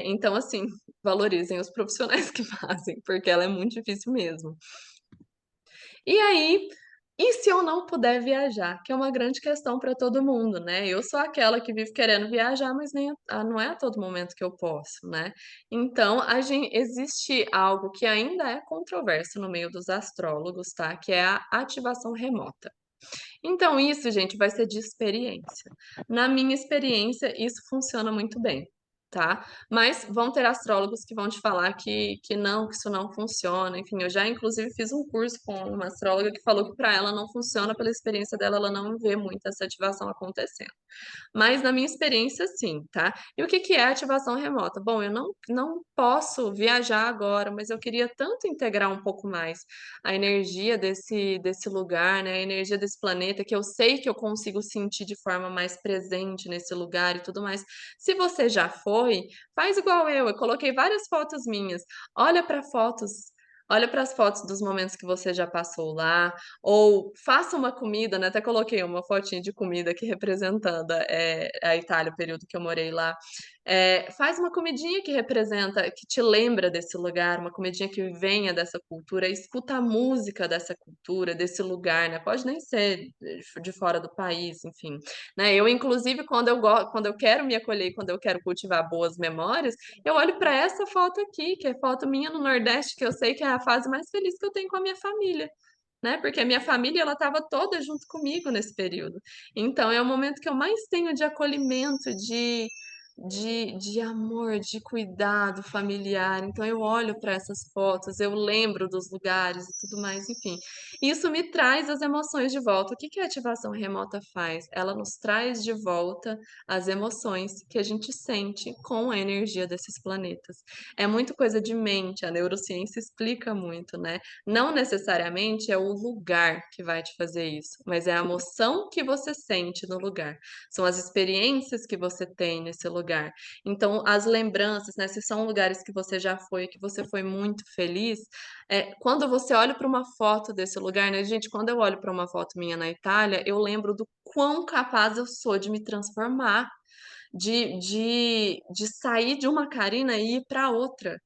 Então, assim, valorizem os profissionais que fazem, porque ela é muito difícil mesmo. E aí, e se eu não puder viajar? Que é uma grande questão para todo mundo, né? Eu sou aquela que vive querendo viajar, mas não é a todo momento que eu posso, né? Então, existe algo que ainda é controverso no meio dos astrólogos, tá? Que é a ativação remota. Então, isso, gente, vai ser de experiência. Na minha experiência, isso funciona muito bem, tá? Mas vão ter astrólogos que vão te falar que não, que isso não funciona. Enfim, eu já, inclusive, fiz um curso com uma astróloga que falou que para ela não funciona, pela experiência dela, ela não vê muito essa ativação acontecendo. Mas na minha experiência, sim, tá? E o que que é ativação remota? Bom, eu não posso viajar agora, mas eu queria tanto integrar um pouco mais a energia desse lugar, né? A energia desse planeta, que eu sei que eu consigo sentir de forma mais presente nesse lugar e tudo mais. Se você já foi, faz igual eu coloquei várias fotos minhas. Olha para fotos. Olha para as fotos dos momentos que você já passou lá, ou faça uma comida, né? Até coloquei uma fotinha de comida aqui representando a Itália, o período que eu morei lá. Faz uma comidinha que representa, que te lembra desse lugar, uma comidinha que venha dessa cultura, escuta a música dessa cultura, desse lugar, né? Pode nem ser de fora do país, enfim. Né? Eu, inclusive, quando eu quero me acolher, e quando eu quero cultivar boas memórias, eu olho para essa foto aqui, que é foto minha no Nordeste, que eu sei que é a fase mais feliz que eu tenho com a minha família, né? Porque a minha família ela estava toda junto comigo nesse período. Então é o momento que eu mais tenho de acolhimento, de amor, de cuidado familiar. Então eu olho para essas fotos, eu lembro dos lugares e tudo mais, enfim. Isso me traz as emoções de volta. O que que a ativação remota faz? Ela nos traz de volta as emoções que a gente sente com a energia desses planetas. É muito coisa de mente, a neurociência explica muito, né? Não necessariamente é o lugar que vai te fazer isso, mas é a emoção que você sente no lugar. São as experiências que você tem nesse lugar. Então, as lembranças, né? Se são lugares que você já foi, que você foi muito feliz, quando você olha para uma foto desse lugar, né, gente? Quando eu olho para uma foto minha na Itália, eu lembro do quão capaz eu sou de me transformar, de sair de uma Karina e ir para outra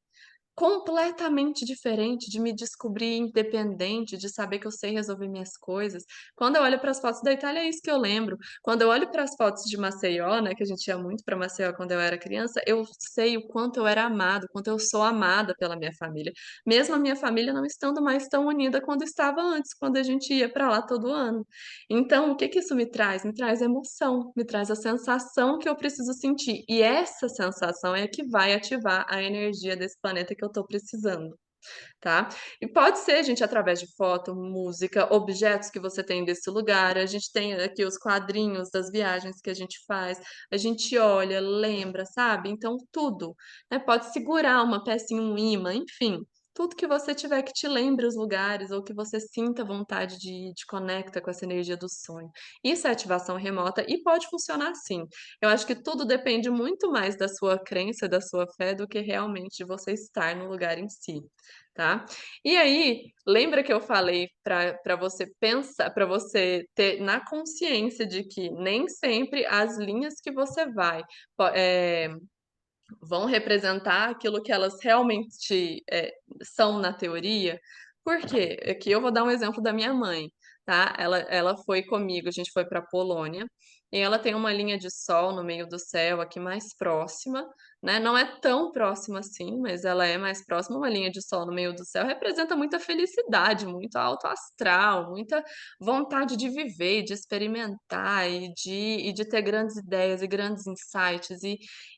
completamente diferente, de me descobrir independente, de saber que eu sei resolver minhas coisas. Quando eu olho para as fotos da Itália, é isso que eu lembro. Quando eu olho para as fotos de Maceió, né, que a gente ia muito para Maceió quando eu era criança, eu sei o quanto eu era amado, o quanto eu sou amada pela minha família. Mesmo a minha família não estando mais tão unida quando estava antes, quando a gente ia para lá todo ano. Então, o que que isso me traz? Me traz emoção, me traz a sensação que eu preciso sentir. E essa sensação é que vai ativar a energia desse planeta que eu tô precisando, tá? E pode ser, gente, através de foto, música, objetos que você tem desse lugar. A gente tem aqui os quadrinhos das viagens que a gente faz. A gente olha, lembra, sabe? Então, tudo, né? Pode segurar uma pecinha, um imã, enfim. Tudo que você tiver que te lembre os lugares ou que você sinta vontade de conecta com essa energia do sonho. Isso é ativação remota e pode funcionar assim. Eu acho que tudo depende muito mais da sua crença, da sua fé, do que realmente de você estar no lugar em si, tá? E aí, lembra que eu falei para você pensar, para você ter na consciência de que nem sempre as linhas que você vai vão representar aquilo que elas realmente são na teoria. Por quê? Aqui eu vou dar um exemplo da minha mãe, tá? Ela foi comigo, a gente foi para Polônia, e ela tem uma linha de sol no meio do céu aqui mais próxima, né? Não é tão próxima assim, mas ela é mais próxima. Uma linha de sol no meio do céu representa muita felicidade, muito alto astral, muita vontade de viver, de experimentar e de ter grandes ideias e grandes insights.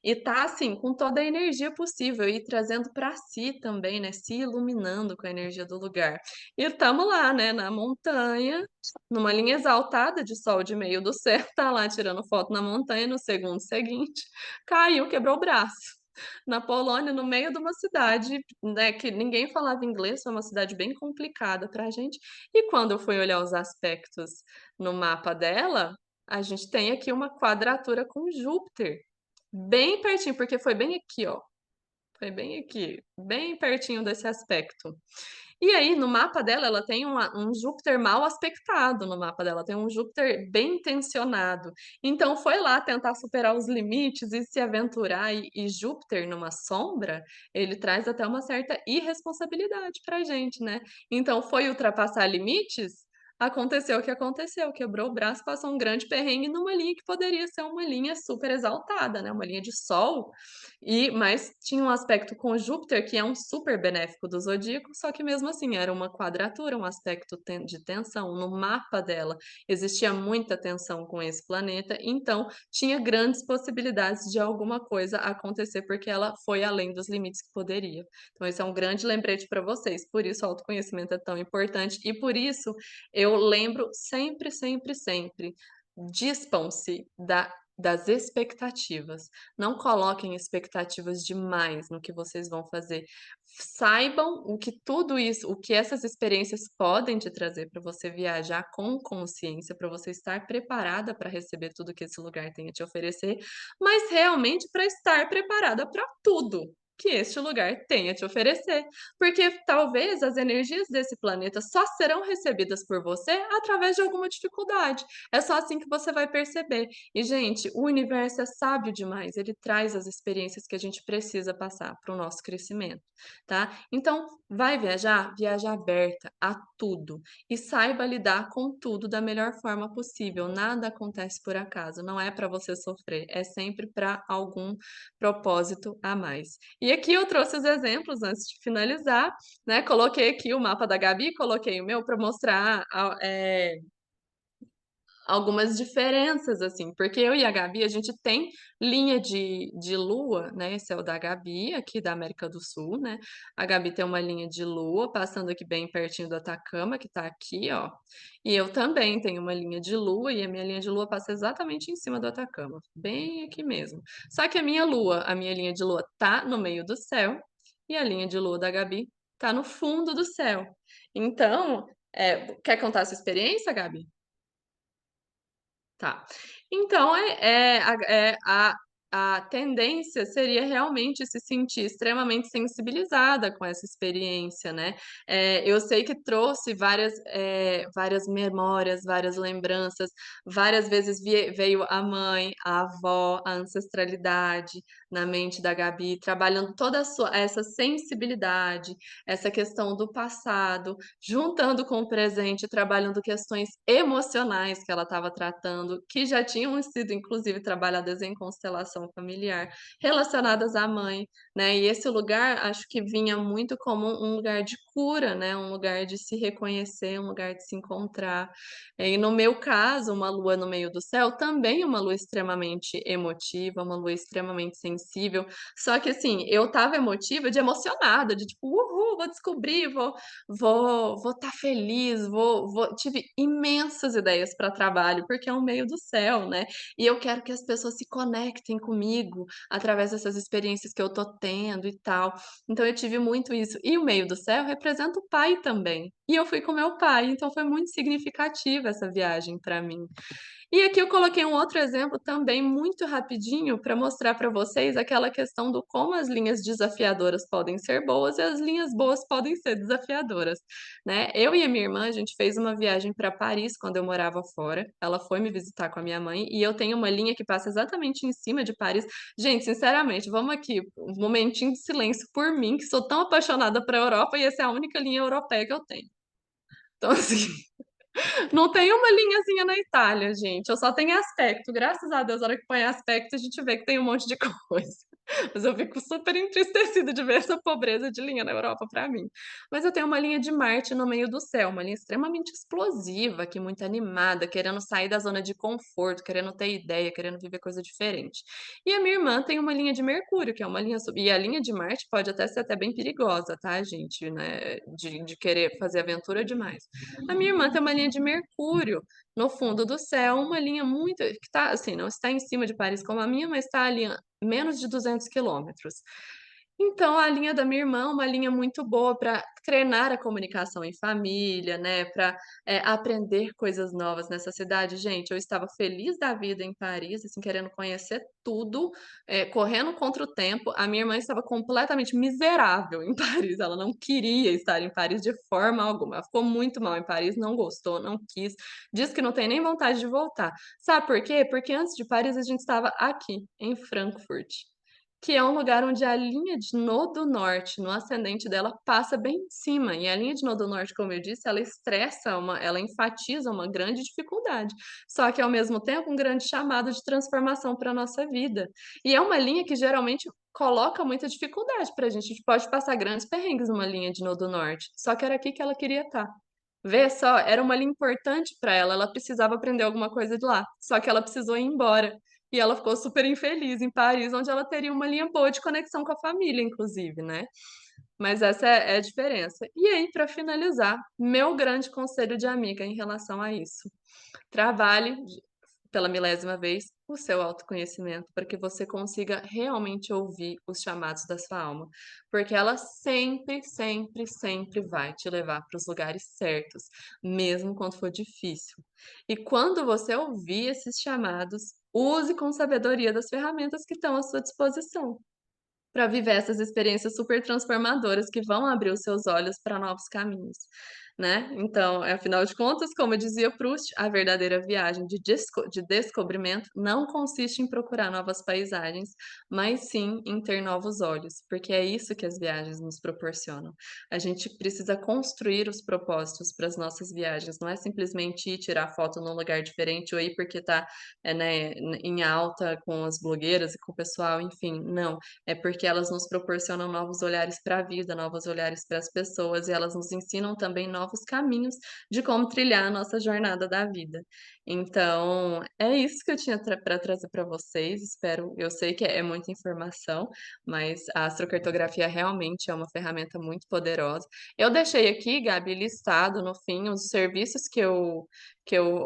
E tá assim, com toda a energia possível e trazendo para si também, né? Se iluminando com a energia do lugar. E estamos lá, né? Na montanha, numa linha exaltada de sol de meio do céu, tá lá tirando foto na montanha. No segundo seguinte, caiu, quebrou o braço. Na Polônia, no meio de uma cidade, né, que ninguém falava inglês, foi uma cidade bem complicada pra gente. E quando eu fui olhar os aspectos no mapa dela, a gente tem aqui uma quadratura com Júpiter. Bem pertinho, porque foi bem aqui, ó. Foi bem aqui, bem pertinho desse aspecto. E aí, no mapa dela, ela tem um Júpiter mal aspectado no mapa dela, tem um Júpiter bem intencionado. Então, foi lá tentar superar os limites e se aventurar. E Júpiter numa sombra, ele traz até uma certa irresponsabilidade pra gente, né? Então, foi ultrapassar limites? Aconteceu o que aconteceu, quebrou o braço, passou um grande perrengue numa linha que poderia ser uma linha super exaltada, né? Uma linha de sol mas tinha um aspecto com Júpiter que é um super benéfico do zodíaco, só que mesmo assim era uma quadratura, um aspecto de tensão. No mapa dela existia muita tensão com esse planeta, então tinha grandes possibilidades de alguma coisa acontecer porque ela foi além dos limites que poderia. Então esse é um grande lembrete para vocês. Por isso o autoconhecimento é tão importante e por isso eu lembro sempre, sempre, sempre. Dispam-se das expectativas. Não coloquem expectativas demais no que vocês vão fazer. Saibam o que tudo isso, o que essas experiências podem te trazer para você viajar com consciência, para você estar preparada para receber tudo que esse lugar tem a te oferecer, mas realmente para estar preparada para tudo que este lugar tem a te oferecer. Porque talvez as energias desse planeta só serão recebidas por você através de alguma dificuldade. É só assim que você vai perceber. E, gente, o universo é sábio demais, ele traz as experiências que a gente precisa passar para o nosso crescimento, tá? Então, vai viajar? Viaja aberta a tudo e saiba lidar com tudo da melhor forma possível. Nada acontece por acaso, não é para você sofrer, é sempre para algum propósito a mais. E aqui eu trouxe os exemplos antes de finalizar, né? Coloquei aqui o mapa da Gabi, coloquei o meu para mostrar algumas diferenças, assim, porque eu e a Gabi, a gente tem linha de lua, né, esse é o da Gabi, aqui da América do Sul, né, a Gabi tem uma linha de lua passando aqui bem pertinho do Atacama, que tá aqui, ó, e eu também tenho uma linha de lua, e a minha linha de lua passa exatamente em cima do Atacama, bem aqui mesmo. Só que a minha linha de lua tá no meio do céu, e a linha de lua da Gabi tá no fundo do céu. Então, quer contar a sua experiência, Gabi? Tá. Então, a tendência seria realmente se sentir extremamente sensibilizada com essa experiência, né. Eu sei que trouxe várias memórias, várias lembranças, várias vezes veio a mãe, a avó, a ancestralidade na mente da Gabi, trabalhando toda a sua essa sensibilidade, essa questão do passado, juntando com o presente, trabalhando questões emocionais que ela estava tratando, que já tinham sido inclusive trabalhadas em constelação familiar, relacionadas à mãe, né, e esse lugar acho que vinha muito como um lugar de cura, né, um lugar de se reconhecer, um lugar de se encontrar. E no meu caso, uma lua no meio do céu também é uma lua extremamente emotiva, uma lua extremamente sensível, só que assim, eu estava emotiva de emocionada, de tipo: "Uhul, vou descobrir, vou estar feliz, vou tive imensas ideias para trabalho, porque é um meio do céu, né, e eu quero que as pessoas se conectem comigo através dessas experiências que eu tô tendo e tal. Então eu tive muito isso. E o meio do céu representa o pai também. E eu fui com meu pai, então foi muito significativa essa viagem para mim. E aqui eu coloquei um outro exemplo também muito rapidinho para mostrar para vocês aquela questão do como as linhas desafiadoras podem ser boas e as linhas boas podem ser desafiadoras, né. Eu e a minha irmã, a gente fez uma viagem para Paris quando eu morava fora, ela foi me visitar com a minha mãe e eu tenho uma linha que passa exatamente em cima de Paris. Gente, sinceramente, vamos aqui, um momentinho de silêncio por mim, que sou tão apaixonada pra Europa e essa é a única linha europeia que eu tenho. Então assim não tem uma linhazinha na Itália, gente, eu só tenho aspecto, graças a Deus, na hora que põe aspecto, a gente vê que tem um monte de coisa. Mas eu fico super entristecida de ver essa pobreza de linha na Europa pra mim. Mas eu tenho uma linha de Marte no meio do céu, uma linha extremamente explosiva, aqui muito animada, querendo sair da zona de conforto, querendo ter ideia, querendo viver coisa diferente. E a minha irmã tem uma linha de Mercúrio, que é uma linha e a linha de Marte pode até ser até bem perigosa, tá, gente, né, de querer fazer aventura demais. A minha irmã tem uma linha de Mercúrio no fundo do céu, uma linha muito que tá, assim, não está em cima de Paris como a minha, mas está ali a menos de 200 quilômetros. Então, a linha da minha irmã é uma linha muito boa para treinar a comunicação em família, né, para aprender coisas novas nessa cidade. Gente, eu estava feliz da vida em Paris, assim, querendo conhecer tudo, correndo contra o tempo. A minha irmã estava completamente miserável em Paris, ela não queria estar em Paris de forma alguma. Ela ficou muito mal em Paris, não gostou, não quis, diz que não tem nem vontade de voltar. Sabe por quê? Porque antes de Paris a gente estava aqui, em Frankfurt. Que é um lugar onde a linha de nodo norte, no ascendente dela, passa bem em cima, e a linha de nodo norte, como eu disse, ela enfatiza uma grande dificuldade, só que ao mesmo tempo um grande chamado de transformação para a nossa vida. E é uma linha que geralmente coloca muita dificuldade para a gente pode passar grandes perrengues numa linha de nodo norte, só que era aqui que ela queria estar. Vê só, era uma linha importante para ela, ela precisava aprender alguma coisa de lá, só que ela precisou ir embora. E ela ficou super infeliz em Paris, onde ela teria uma linha boa de conexão com a família, inclusive, né. Mas essa é a diferença. E aí, para finalizar, meu grande conselho de amiga em relação a isso: trabalhe pela milésima vez, o seu autoconhecimento, para que você consiga realmente ouvir os chamados da sua alma, porque ela sempre, sempre, sempre vai te levar para os lugares certos, mesmo quando for difícil. E quando você ouvir esses chamados, use com sabedoria das ferramentas que estão à sua disposição para viver essas experiências super transformadoras que vão abrir os seus olhos para novos caminhos, né. Então, afinal de contas, como dizia Proust, a verdadeira viagem de descobrimento não consiste em procurar novas paisagens, mas sim em ter novos olhos, porque é isso que as viagens nos proporcionam. A gente precisa construir os propósitos para as nossas viagens, não é simplesmente ir tirar foto num lugar diferente ou ir porque está, né, em alta com as blogueiras e com o pessoal, enfim, não, é porque elas nos proporcionam novos olhares para a vida, novos olhares para as pessoas e elas nos ensinam também novos novos caminhos de como trilhar a nossa jornada da vida. Então, é isso que eu tinha para trazer para vocês. Espero, eu sei que é muita informação, mas a astrocartografia realmente é uma ferramenta muito poderosa. Eu deixei aqui, Gabi, listado no fim os serviços que eu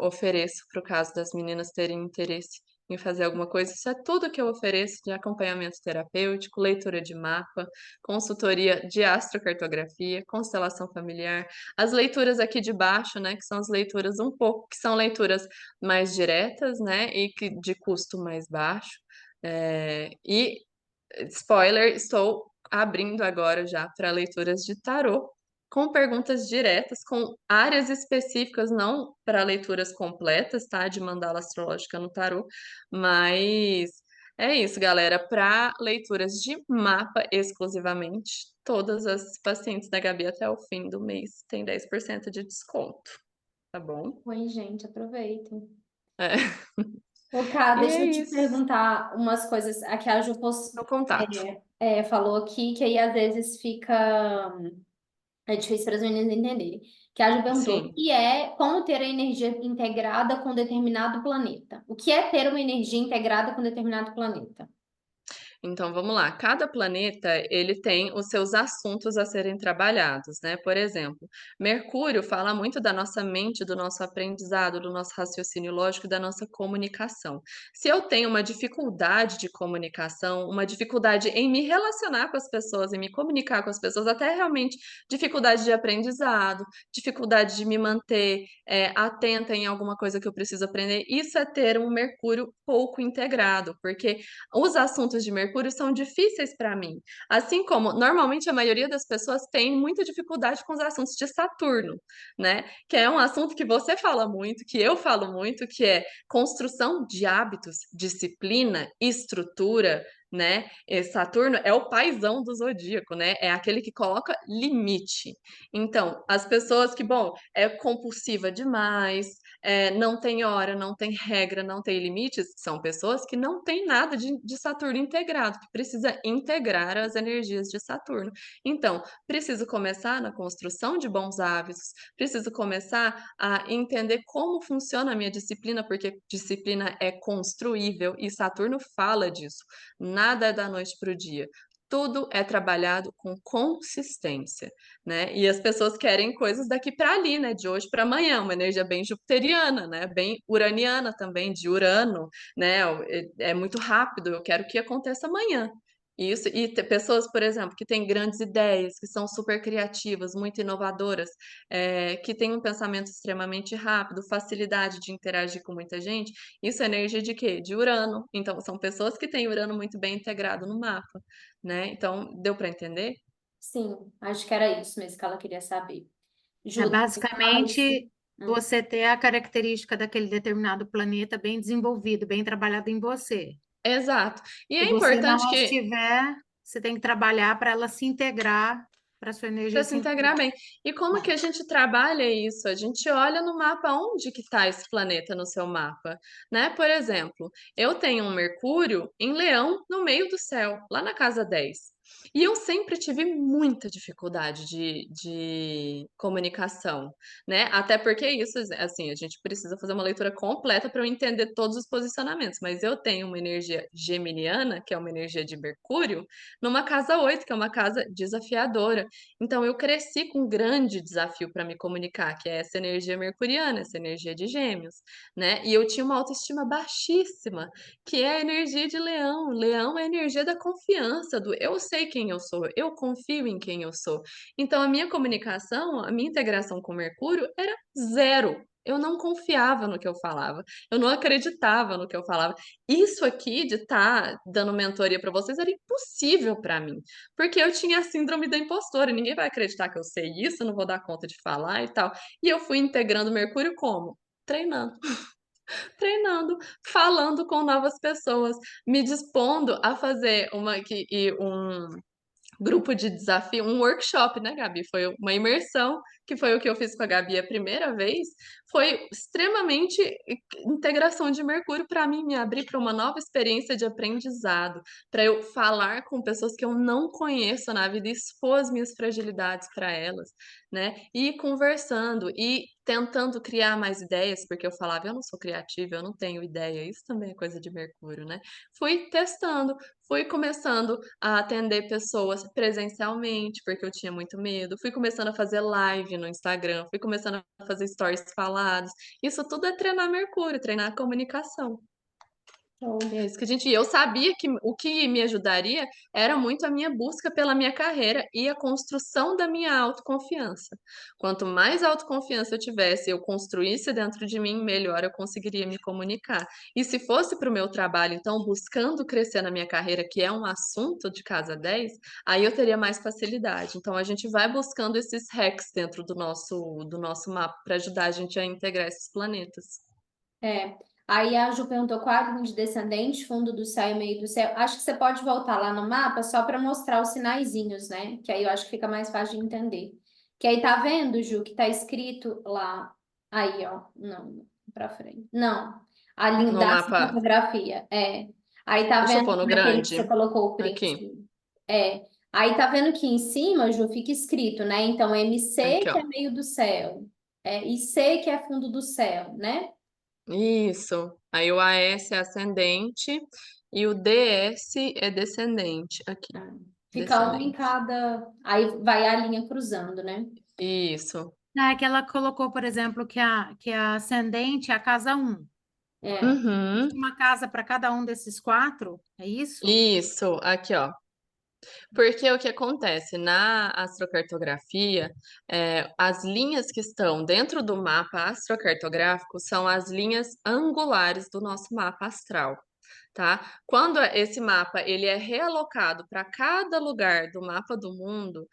ofereço para o caso das meninas terem interesse em fazer alguma coisa. Isso é tudo que eu ofereço de acompanhamento terapêutico, leitura de mapa, consultoria de astrocartografia, constelação familiar, as leituras aqui de baixo, né, que são as leituras um pouco, que são leituras mais diretas, né, e que de custo mais baixo. E spoiler, estou abrindo agora já para leituras de tarô, com perguntas diretas, com áreas específicas, não para leituras completas, tá? De mandala astrológica no tarô, mas é isso, galera. Para leituras de mapa exclusivamente, todas as pacientes da Gabi até o fim do mês têm 10% de desconto, tá bom? Oi, gente, aproveitem. É. Ô, Cá, E deixa é eu te isso. perguntar umas coisas. Aqui a Ju No contato. falou aqui que aí às vezes fica. É difícil para as meninas entenderem. Que a Ju perguntou o Sim. que é como ter a energia integrada com determinado planeta. O que é ter uma energia integrada com determinado planeta? Então vamos lá, cada planeta ele tem os seus assuntos a serem trabalhados, né? Por exemplo, Mercúrio fala muito da nossa mente, do nosso aprendizado, do nosso raciocínio lógico e da nossa comunicação. Se eu tenho uma dificuldade de comunicação, uma dificuldade em me relacionar com as pessoas, em me comunicar com as pessoas, até realmente dificuldade de aprendizado, dificuldade de me manter atenta em alguma coisa que eu preciso aprender, isso é ter um Mercúrio pouco integrado, porque os assuntos de Mercúrio são difíceis para mim. Assim como normalmente a maioria das pessoas tem muita dificuldade com os assuntos de Saturno, né? Que é um assunto que você fala muito, que eu falo muito, que é construção de hábitos, disciplina, estrutura, né? E Saturno é o paizão do zodíaco, né? É aquele que coloca limite. Então, as pessoas que, bom, é compulsiva demais, não tem hora, não tem regra, não tem limites, são pessoas que não têm nada de Saturno integrado, que precisa integrar as energias de Saturno. Então, preciso começar na construção de bons hábitos, preciso começar a entender como funciona a minha disciplina, porque disciplina é construível e Saturno fala disso. Nada é da noite para o dia. Tudo é trabalhado com consistência, né? E as pessoas querem coisas daqui para ali, né? De hoje para amanhã, uma energia bem jupiteriana, né? Bem uraniana também, de Urano, né? É muito rápido, eu quero que aconteça amanhã. Isso, e pessoas, por exemplo, que têm grandes ideias, que são super criativas, muito inovadoras, que têm um pensamento extremamente rápido, facilidade de interagir com muita gente, isso é energia de quê? De Urano. Então, são pessoas que têm Urano muito bem integrado no mapa, né? Então, deu para entender? Sim, acho que era isso mesmo que ela queria saber. É Ju, fala isso. basicamente você ter a característica daquele determinado planeta bem desenvolvido, bem trabalhado em você. Exato. E Se é você importante não a que estiver, você tem que trabalhar para ela se integrar, para sua energia para se se integrar integrar. bem. E como que a gente trabalha isso? A gente olha no mapa onde que está esse planeta no seu mapa, né? Por exemplo, eu tenho um Mercúrio em Leão no meio do céu, lá na casa 10. E eu sempre tive muita dificuldade de comunicação, né? Até porque isso, assim, a gente precisa fazer uma leitura completa para eu entender todos os posicionamentos. Mas eu tenho uma energia geminiana, que é uma energia de Mercúrio, numa casa 8, que é uma casa desafiadora. Então, eu cresci com um grande desafio para me comunicar, que é essa energia mercuriana, essa energia de Gêmeos, né? E eu tinha uma autoestima baixíssima, que é a energia de Leão. Leão é a energia da confiança, do eu sei quem eu sou, eu confio em quem eu sou. Então, a minha comunicação, a minha integração com Mercúrio era zero. Eu não confiava no que eu falava, eu não acreditava no que eu falava. Isso aqui de estar dando mentoria para vocês era impossível para mim. Porque eu tinha a síndrome da impostora, ninguém vai acreditar que eu sei isso, eu não vou dar conta de falar e tal. E eu fui integrando Mercúrio como? Treinando, treinando, falando com novas pessoas, me dispondo a fazer uma grupo de desafio, um workshop, né, Gabi? Foi uma imersão, que foi o que eu fiz com a Gabi a primeira vez. Foi extremamente integração de Mercúrio para mim, me abrir para uma nova experiência de aprendizado, para eu falar com pessoas que eu não conheço na vida e expor as minhas fragilidades para elas, né? E ir conversando e tentando criar mais ideias, porque eu falava, eu não sou criativa, eu não tenho ideia, isso também é coisa de Mercúrio, né? Fui testando, fui começando a atender pessoas presencialmente, porque eu tinha muito medo. Fui começando a fazer live no Instagram, fui começando a fazer stories falados. Isso tudo é treinar Mercúrio, treinar a comunicação. Show. É isso que a gente. Eu sabia que o que me ajudaria era muito a minha busca pela minha carreira e a construção da minha autoconfiança. Quanto mais autoconfiança eu tivesse, eu construísse dentro de mim, melhor eu conseguiria me comunicar. E se fosse para o meu trabalho, então, buscando crescer na minha carreira, que é um assunto de casa 10, aí eu teria mais facilidade. Então, a gente vai buscando esses hacks dentro do nosso mapa para ajudar a gente a integrar esses planetas. É. Aí a Ju perguntou qual a linha de descendente, fundo do céu e meio do céu. Acho que você pode voltar lá no mapa só para mostrar os sinaizinhos, né? Que aí eu acho que fica mais fácil de entender. Que aí tá vendo, Ju, que tá escrito lá. Aí, ó. Não, para frente. Não. A linha No da mapa, fotografia. É. Aí tá deixa eu vendo pôr no naquele que você grande. colocou o print. Aqui. É. Aí tá vendo que em cima, Ju, fica escrito, né? Então, MC, Aqui, que ó. é meio do céu. E C, que é fundo do céu, né? Isso. Aí o AS é ascendente e o DS é descendente. Aqui, Ah, fica um em descendente. cada. Aí vai a linha cruzando, né? Isso. É que ela colocou, por exemplo, que a ascendente é a casa um. É. Existe Uhum. uma casa para cada um desses quatro, é isso? Isso. Aqui, ó. Porque o que acontece na astrocartografia, as linhas que estão dentro do mapa astrocartográfico são as linhas angulares do nosso mapa astral. Tá? Quando esse mapa ele é realocado para cada lugar do mapa do mundo,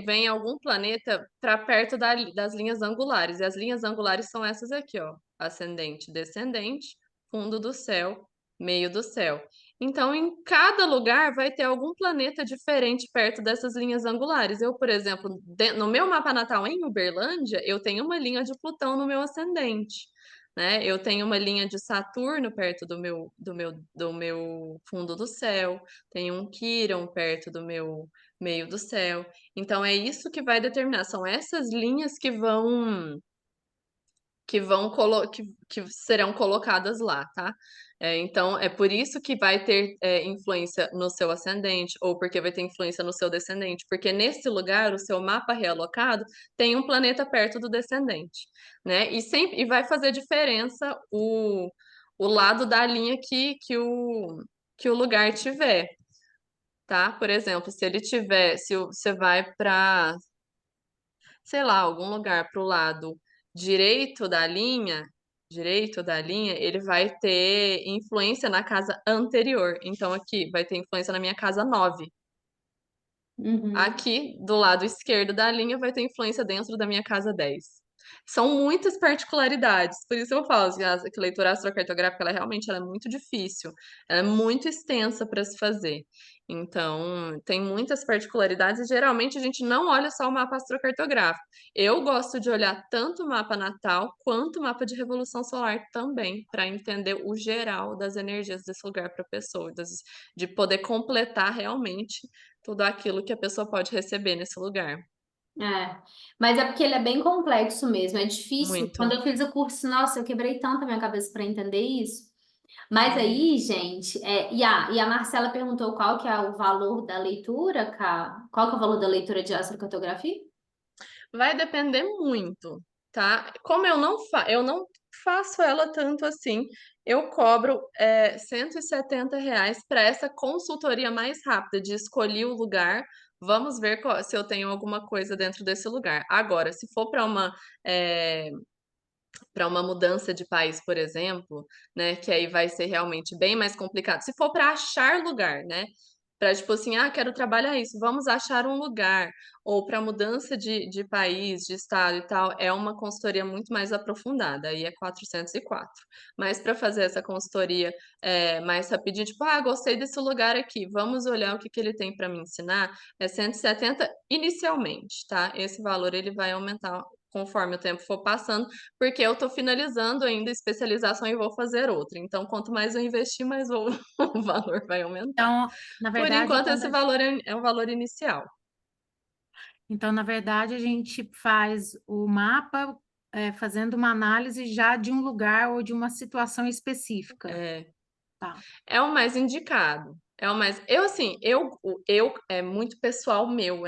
vem algum planeta para perto das linhas angulares. E as linhas angulares são essas aqui, ó: ascendente, descendente, fundo do céu, meio do céu. Então, em cada lugar vai ter algum planeta diferente perto dessas linhas angulares. Eu, por exemplo, no meu mapa natal em Uberlândia, eu tenho uma linha de Plutão no meu ascendente, né? Eu tenho uma linha de Saturno perto do meu fundo do céu, tenho um Quirón perto do meu meio do céu. Então é isso que vai determinar, são essas linhas que serão colocadas lá, tá? Então é por isso que vai ter influência no seu ascendente, ou porque vai ter influência no seu descendente, porque nesse lugar o seu mapa realocado tem um planeta perto do descendente, né? E vai fazer diferença o lado da linha que o lugar tiver, tá? Por exemplo, se ele tiver, se você vai para, sei lá, algum lugar para o lado direito da linha, ele vai ter influência na casa anterior. Então, aqui vai ter influência na minha casa 9. Uhum. Aqui, do lado esquerdo da linha, vai ter influência dentro da minha casa 10. São muitas particularidades, por isso eu falo que a leitura astrocartográfica ela é muito difícil, ela é muito extensa para se fazer. Então, tem muitas particularidades e geralmente a gente não olha só o mapa astrocartográfico. Eu gosto de olhar tanto o mapa natal quanto o mapa de revolução solar também, para entender o geral das energias desse lugar para a pessoa, de poder completar realmente tudo aquilo que a pessoa pode receber nesse lugar. É. Mas é porque ele é bem complexo mesmo, é difícil. Quando Muito. eu fiz o curso, nossa, eu quebrei tanto a minha cabeça para entender isso. Mas Uhum. aí, gente, e a Marcela perguntou qual que é o valor da leitura, cara. Qual que é o valor da leitura de astrocartografia? Vai depender muito, tá? Como eu não faço ela tanto assim, eu cobro R$ 170 para essa consultoria mais rápida de escolher o lugar. Vamos ver se eu tenho alguma coisa dentro desse lugar. Agora, se for para uma mudança de país, por exemplo, né, que aí vai ser realmente bem mais complicado. Se for para achar lugar, né? Para tipo assim, ah, quero trabalhar isso, vamos achar um lugar. Ou para mudança de país, de estado e tal, é uma consultoria muito mais aprofundada, aí é 404. Mas para fazer essa consultoria mais rapidinho, tipo, ah, gostei desse lugar aqui, vamos olhar o que que ele tem para me ensinar, é 170 inicialmente, tá? Esse valor ele vai aumentar conforme o tempo for passando, porque eu estou finalizando ainda a especialização e vou fazer outra. Então, quanto mais eu investir, mais o, o valor vai aumentar. Então, na Por verdade, enquanto, quando esse a valor é um valor inicial. Então, na verdade, a gente faz o mapa, fazendo uma análise já de um lugar ou de uma situação específica. É, Tá. é o mais indicado. É o mais. Eu, assim, eu é muito pessoal meu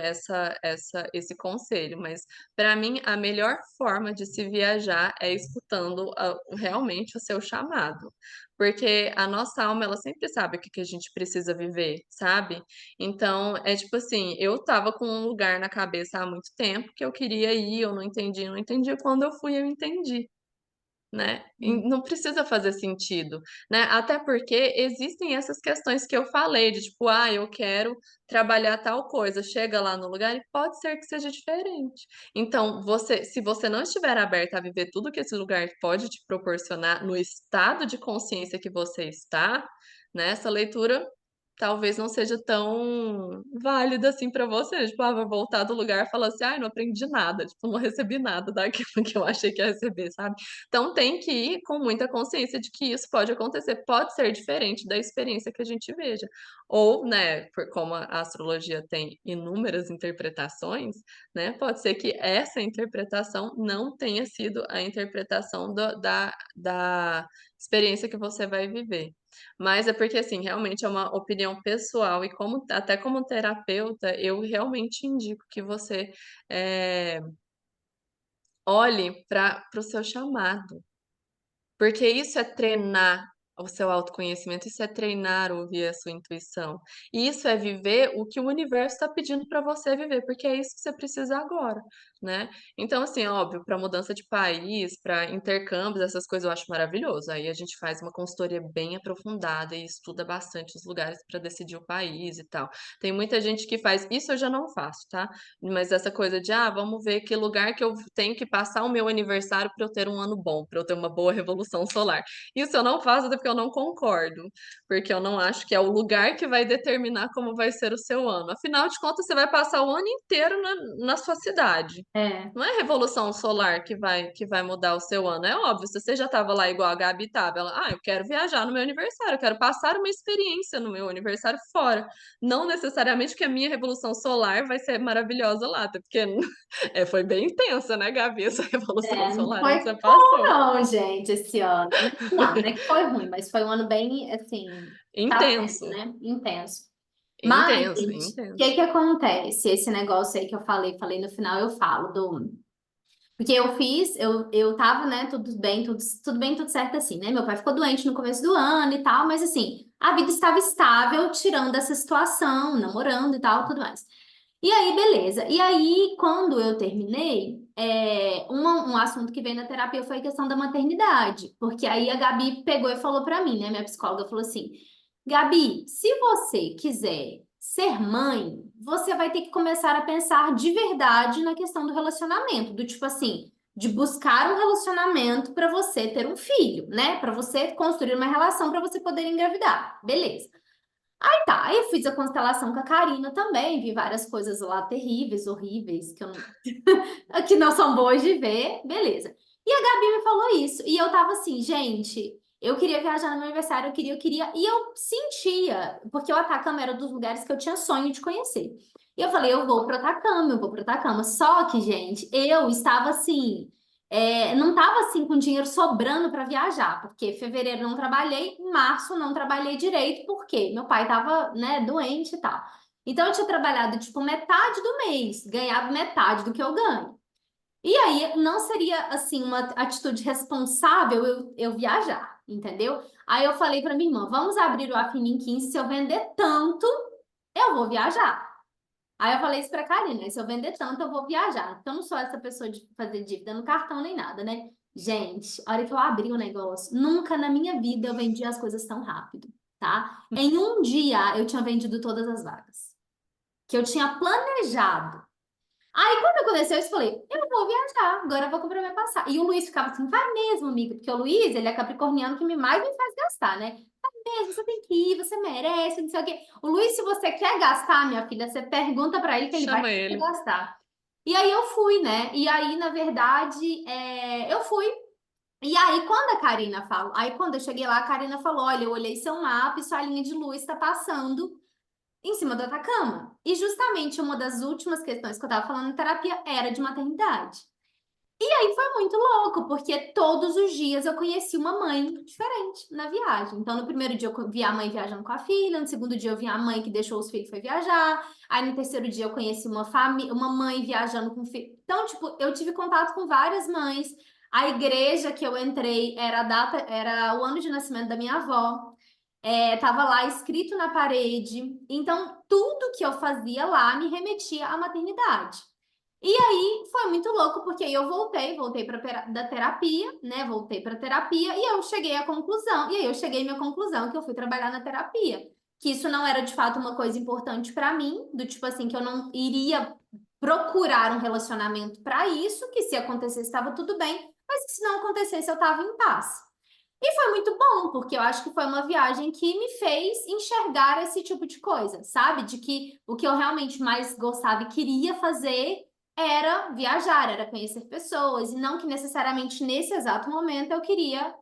esse conselho, mas para mim a melhor forma de se viajar é escutando realmente o seu chamado. Porque a nossa alma, ela sempre sabe o que que a gente precisa viver, sabe? Então, é tipo assim, eu tava com um lugar na cabeça há muito tempo que eu queria ir, eu não entendi, não entendi. Quando eu fui, eu entendi. Né? E não precisa fazer sentido, né? Até porque existem essas questões que eu falei, de tipo, ah, eu quero trabalhar tal coisa, chega lá no lugar e pode ser que seja diferente. Então, se você não estiver aberta a viver tudo que esse lugar pode te proporcionar no estado de consciência que você está, né? Essa leitura talvez não seja tão válida assim para você. Tipo, ah, vai voltar do lugar e falar assim, ah, não aprendi nada, tipo, não recebi nada daquilo que eu achei que ia receber, sabe? Então tem que ir com muita consciência de que isso pode acontecer, pode ser diferente da experiência que a gente veja. Ou, né, como a astrologia tem inúmeras interpretações, né, pode ser que essa interpretação não tenha sido a interpretação da experiência que você vai viver. Mas é porque, assim, realmente é uma opinião pessoal e até como terapeuta, eu realmente indico que você eh, olhe para o seu chamado. Porque isso é treinar o seu autoconhecimento, isso é treinar ouvir a sua intuição. E isso é viver o que o universo está pedindo para você viver, porque é isso que você precisa agora, né? Então, assim, óbvio, para mudança de país, para intercâmbios, essas coisas eu acho maravilhoso. Aí a gente faz uma consultoria bem aprofundada e estuda bastante os lugares para decidir o país e tal. Tem muita gente que faz, isso eu já não faço, tá? Mas essa coisa de, ah, vamos ver que lugar que eu tenho que passar o meu aniversário para eu ter um ano bom, para eu ter uma boa revolução solar. Isso eu não faço até porque eu não concordo, porque eu não acho que é o lugar que vai determinar como vai ser o seu ano. Afinal de contas, você vai passar o ano inteiro na sua cidade. É, Não é a revolução solar que vai mudar o seu ano. É óbvio, se você já estava lá igual a Gabi estava, ela, ah, eu quero viajar no meu aniversário, eu quero passar uma experiência no meu aniversário fora. Não necessariamente que a minha revolução solar vai ser maravilhosa lá, até porque foi bem intensa, né, Gabi, essa revolução não solar onde foi você bom passou. não, gente, esse ano. Não, não é que foi ruim, mas foi um ano bem, assim, tá sendo, Intenso, né? Intenso. Mas, intenso, gente, o intenso. que que acontece? Esse negócio aí que eu falei no final, eu falo do... Porque eu tava, né, tudo bem, tudo certo assim, né? Meu pai ficou doente no começo do ano e tal, mas assim, a vida estava estável, tirando essa situação, namorando e tal, tudo mais. E aí, beleza. E aí, quando eu terminei, um assunto que veio na terapia foi a questão da maternidade. Porque aí a Gabi pegou e falou pra mim, né? Minha psicóloga falou assim: Gabi, se você quiser ser mãe, você vai ter que começar a pensar de verdade na questão do relacionamento, do tipo assim, de buscar um relacionamento para você ter um filho, né? Para você construir uma relação para você poder engravidar. Beleza. Aí tá, aí eu fiz a constelação com a Karina também, vi várias coisas lá terríveis, horríveis, que não são boas de ver, beleza. E a Gabi me falou isso, e eu tava assim, gente, eu queria viajar no meu aniversário, e eu sentia, porque o Atacama era dos lugares que eu tinha sonho de conhecer. E eu falei, eu vou pro Atacama. Só que, gente, eu estava assim, não tava assim com dinheiro sobrando para viajar, porque fevereiro não trabalhei, março não trabalhei direito, porque meu pai tava, né, doente e tal. Então eu tinha trabalhado tipo metade do mês, ganhado metade do que eu ganho. E aí não seria assim uma atitude responsável eu viajar, entendeu? Aí eu falei para minha irmã, vamos abrir o Afinin 15, se eu vender tanto, eu vou viajar. Aí eu falei isso pra Karina, se eu vender tanto, eu vou viajar. Porque eu não sou essa pessoa de fazer dívida no cartão nem nada, né? Gente, a hora que eu abri o negócio, nunca na minha vida eu vendi as coisas tão rápido. tá? Em um dia eu tinha vendido todas as vagas que eu tinha planejado. Aí, quando aconteceu isso, eu falei, eu vou viajar, agora eu vou comprar minha passagem. E o Luiz ficava assim, vai mesmo, amiga, porque o Luiz, ele é capricorniano que mais me faz gastar, né? Vai mesmo, você tem que ir, você merece, não sei o quê. O Luiz, se você quer gastar, minha filha, você pergunta pra ele que ele vai Chama te ele. gastar. E aí eu fui, né? E aí, na verdade, eu fui. E aí, quando a Karina falou, aí quando eu cheguei lá, a Karina falou: olha, eu olhei seu mapa e sua linha de luz está passando em cima do Atacama. E justamente uma das últimas questões que eu estava falando na terapia era de maternidade. E aí foi muito louco, porque todos os dias eu conheci uma mãe diferente na viagem. Então, no primeiro dia eu vi a mãe viajando com a filha, no segundo dia eu vi a mãe que deixou os filhos e foi viajar. Aí no terceiro dia eu conheci uma família, uma mãe viajando com o filho. Então, tipo, eu tive contato com várias mães. A igreja que eu entrei era a data, era o ano de nascimento da minha avó. Tava lá escrito na parede. Então, tudo que eu fazia lá me remetia à maternidade. E aí foi muito louco, porque aí eu voltei da terapia, né? Voltei para terapia e eu cheguei à conclusão. E aí eu cheguei à minha conclusão que eu fui trabalhar na terapia, que isso não era de fato uma coisa importante para mim, do tipo assim que eu não iria procurar um relacionamento para isso, que se acontecesse estava tudo bem, mas que se não acontecesse eu estava em paz. E foi muito bom, porque eu acho que foi uma viagem que me fez enxergar esse tipo de coisa, sabe? De que o que eu realmente mais gostava e queria fazer era viajar, era conhecer pessoas, e não que necessariamente nesse exato momento eu queria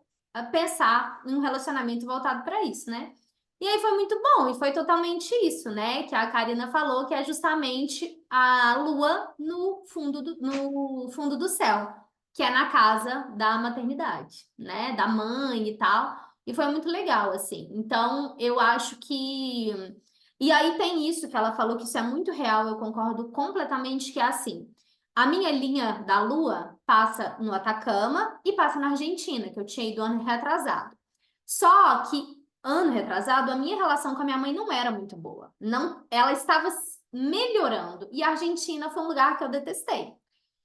pensar em um relacionamento voltado para isso, né? E aí foi muito bom, e foi totalmente isso, né? Que a Karina falou, que é justamente a lua no fundo do céu, que é na casa da maternidade, né? Da mãe e tal. E foi muito legal, assim. Então, eu acho que. E aí tem isso que ela falou, que isso é muito real, eu concordo completamente, que é assim. A minha linha da lua passa no Atacama e passa na Argentina, que eu tinha ido ano retrasado. Só que ano retrasado, a minha relação com a minha mãe não era muito boa. Não, ela estava melhorando. E a Argentina foi um lugar que eu detestei.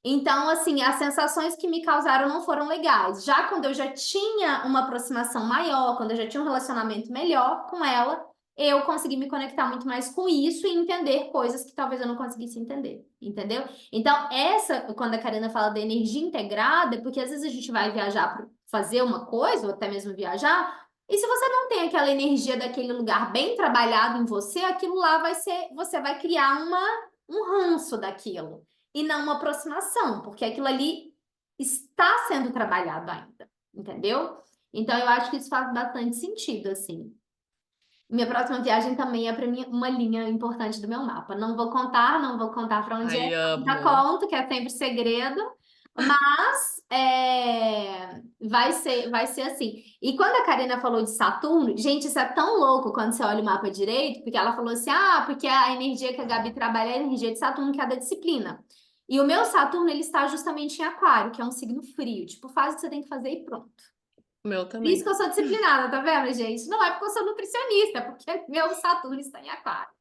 Então, assim, as sensações que me causaram não foram legais. Já quando eu já tinha uma aproximação maior, quando eu já tinha um relacionamento melhor com ela, eu consegui me conectar muito mais com isso e entender coisas que talvez eu não conseguisse entender, entendeu? Então, quando a Karina fala da energia integrada, é porque às vezes a gente vai viajar para fazer uma coisa, ou até mesmo viajar, e se você não tem aquela energia daquele lugar bem trabalhado em você, aquilo lá vai ser, você vai criar um ranço daquilo e não uma aproximação, porque aquilo ali está sendo trabalhado ainda, entendeu? Então eu acho que isso faz bastante sentido, assim. Minha próxima viagem também é para mim uma linha importante do meu mapa. Não vou contar para onde é, Ai, nunca amo. conto, que é sempre segredo, mas vai ser assim. E quando a Karina falou de Saturno, gente, isso é tão louco quando você olha o mapa direito, porque ela falou assim: ah, porque a energia que a Gabi trabalha é a energia de Saturno, que é a da disciplina. E o meu Saturno, ele está justamente em Aquário, que é um signo frio. Tipo, faz o que você tem que fazer e pronto. O meu Por isso também. que eu sou disciplinada, tá vendo, gente? Não é porque eu sou nutricionista, é porque meu Saturno está em Aquário.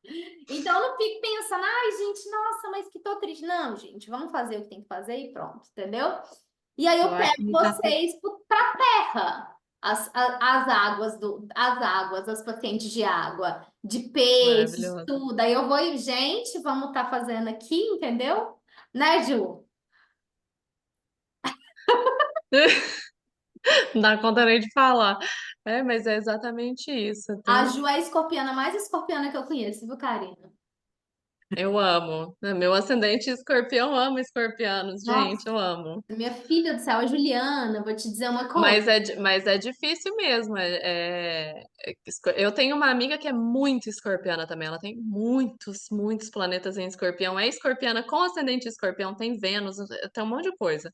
Então eu não fico pensando, ai, gente, nossa, mas que tô triste. Não, gente, vamos fazer o que tem que fazer e pronto, entendeu? E aí eu Eu acho pego que tá vocês pra terra. As águas, as patentes de água, de peixes, Maravilhoso. tudo. Aí eu vou e, gente, vamos estar fazendo aqui, entendeu? Né, Ju? Não dá conta nem de falar. É, mas é exatamente isso. A Ju é a escorpiana mais escorpiana que eu conheço, viu, Karina? Eu amo. Meu ascendente escorpião ama escorpianos, gente, Nossa. eu amo. Minha filha do céu, a Juliana, vou te dizer uma coisa. Mas é difícil mesmo. Eu tenho uma amiga que é muito escorpiana também. Ela tem muitos, muitos planetas em escorpião. É escorpiana com ascendente escorpião, tem Vênus, tem um monte de coisa.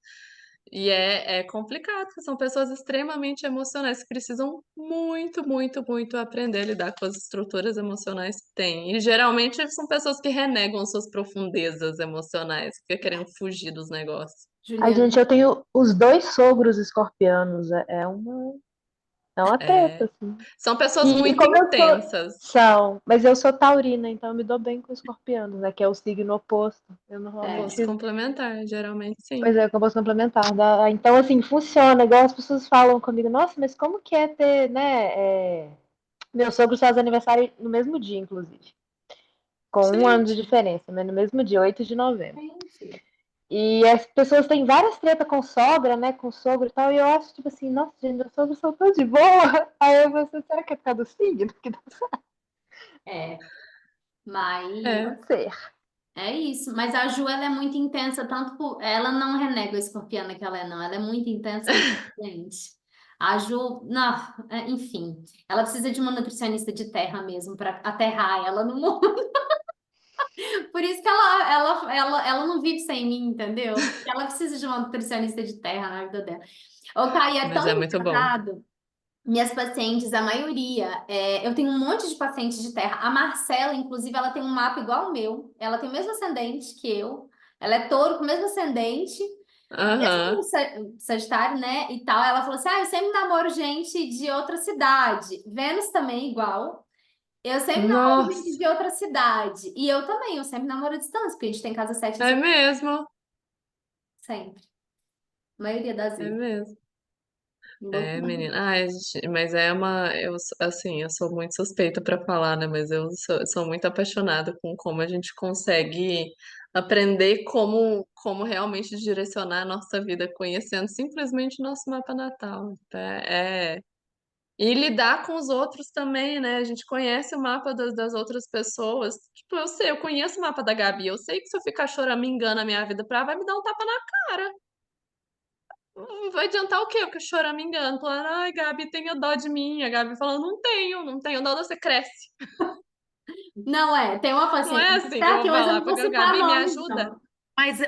E é complicado, porque são pessoas extremamente emocionais que precisam muito, muito, muito aprender a lidar com as estruturas emocionais que têm. E geralmente são pessoas que renegam suas profundezas emocionais, que ficam querendo fugir dos negócios. Ai, Juliana, gente, eu tenho os dois sogros escorpianos. É uma treta, É, assim. são pessoas E muito como eu sou. intensas. São, mas eu sou taurina, então eu me dou bem com escorpianos, né? Que é o signo oposto. Eu Oposto normalmente. complementar, geralmente sim. Pois é, que eu posso complementar. Então, assim, funciona. Igual as pessoas falam comigo, nossa, mas como que é ter, né? Meu sogro faz aniversário no mesmo dia, inclusive. Com um ano de Gente, diferença, mas no mesmo dia, 8 de novembro. Gente. E as pessoas têm várias tretas com sogra, né? Com sogro e tal. E eu acho, tipo assim, nossa, gente, meus sogros são tão de boa. Aí eu pensei, será que é por causa do signo? Que não É, mas é. pode ser. é isso. Mas a Ju, ela é muito intensa, tanto por... Ela não renega a escorpiana que ela é, não. Ela é muito intensa mesmo, gente. A Ju, não, enfim, ela precisa de uma nutricionista de terra mesmo para aterrar ela no mundo. Por isso que ela não vive sem mim, entendeu? Porque ela precisa de uma nutricionista de terra na vida dela. Ô, Kai, é Mas tão é muito bom. engraçado. Minhas pacientes, a maioria, eu tenho um monte de pacientes de terra. A Marcela, inclusive, ela tem um mapa igual ao meu. Ela tem o mesmo ascendente que eu. Ela é touro com o mesmo ascendente, mesmo Aham. Sagitário, né? E tal. Ela falou assim: ah, eu sempre namoro gente de outra cidade. Vênus também, igual. Eu sempre namoro gente Nossa, de outra cidade. E eu também, eu sempre namoro à distância, porque a gente tem casa 7 em é São Paulo, mesmo. sempre. A maioria das É vezes. mesmo. É, Loucura. menina. Ai, gente, mas é uma. Assim, eu sou muito suspeita para falar, né? Mas eu sou muito apaixonada com como a gente consegue aprender como realmente direcionar a nossa vida, conhecendo simplesmente o nosso mapa natal. E lidar com os outros também, né? A gente conhece o mapa das outras pessoas. Tipo, eu conheço o mapa da Gabi. Eu sei que se eu ficar choramingando a minha vida pra ela, vai me dar um tapa na cara. Vai adiantar o quê? Eu choramingando, falando, ai, Gabi, tenha dó de mim. A Gabi falando, não tenho dó, você cresce. Não é, tem uma Não é paciente. assim que eu Tá vou aqui, mas eu falar não vou pra citar Gabi, me nomes, ajuda. não.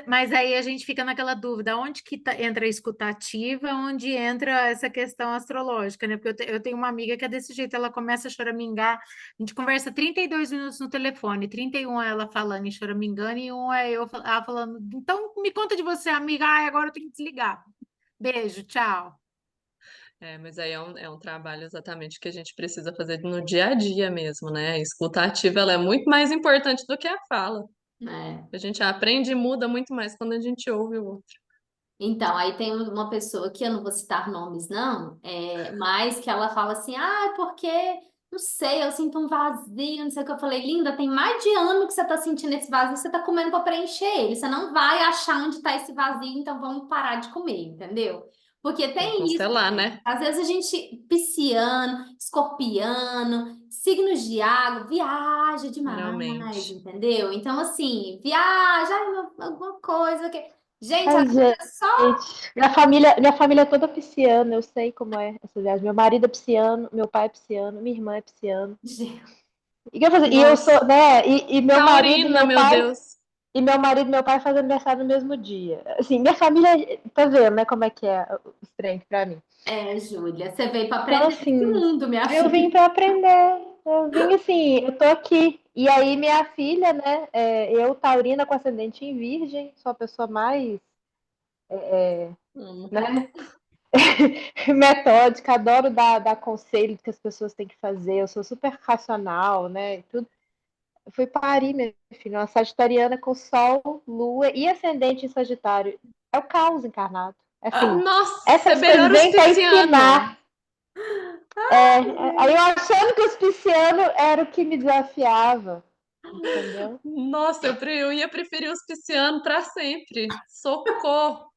Mas aí a gente fica naquela dúvida, onde que entra a escutativa, onde entra essa questão astrológica, né? Porque eu tenho uma amiga que é desse jeito, ela começa a choramingar, a gente conversa 32 minutos no telefone, 31 é ela falando e choramingando, e um é ela falando, então me conta de você, amiga, ai, agora eu tenho que desligar. Beijo, tchau. É, mas aí é um trabalho exatamente que a gente precisa fazer no dia a dia mesmo, né? A escuta ativa, ela é muito mais importante do que a fala. É. A gente aprende e muda muito mais quando a gente ouve o outro. Então, aí tem uma pessoa que eu não vou citar nomes, não, mas que ela fala assim: ah, é porque, não sei, eu sinto um vazio, não sei o que. Eu falei, linda, tem mais de ano que você tá sentindo esse vazio, você tá comendo para preencher ele. Você não vai achar onde tá esse vazio, então vamos parar de comer, entendeu? Porque Tem que tem isso, constelar, né? né? Às vezes a gente, pisciano, escorpiano, signos de água, viaja demais, Geralmente. entendeu? Então, assim, viaja, ai, alguma coisa que. Gente, Ai, às vezes é só. gente, minha família é toda pisciana, eu sei como é essa viagem. Meu marido é pisciano, meu pai é pisciano, minha irmã é pisciano. E, que eu fazer? E eu Nossa, sou, né? E meu marido e taurina, meu meu pai Deus. fazem aniversário no mesmo dia. Assim, minha família, tá vendo, né, como é que é os trem pra mim. Júlia, você veio para Então, aprender esse assim, mundo, minha eu vim filha. pra aprender. Eu vim assim, eu tô aqui. E aí, minha filha, né? Eu, taurina com ascendente em virgem, sou a pessoa mais, Amo. né, metódica, adoro dar conselho do que as pessoas têm que fazer. Eu sou super racional, né? E tudo. Eu fui parir, minha filha, uma sagitariana com Sol, Lua e ascendente em Sagitário. É o caos encarnado. Assim, Nossa, é essas melhor coisas os vêm para pisciano. ensinar. Aí eu achando que os piscianos era o que me desafiava, entendeu? Nossa, eu ia preferir os pisciano para sempre. Socorro.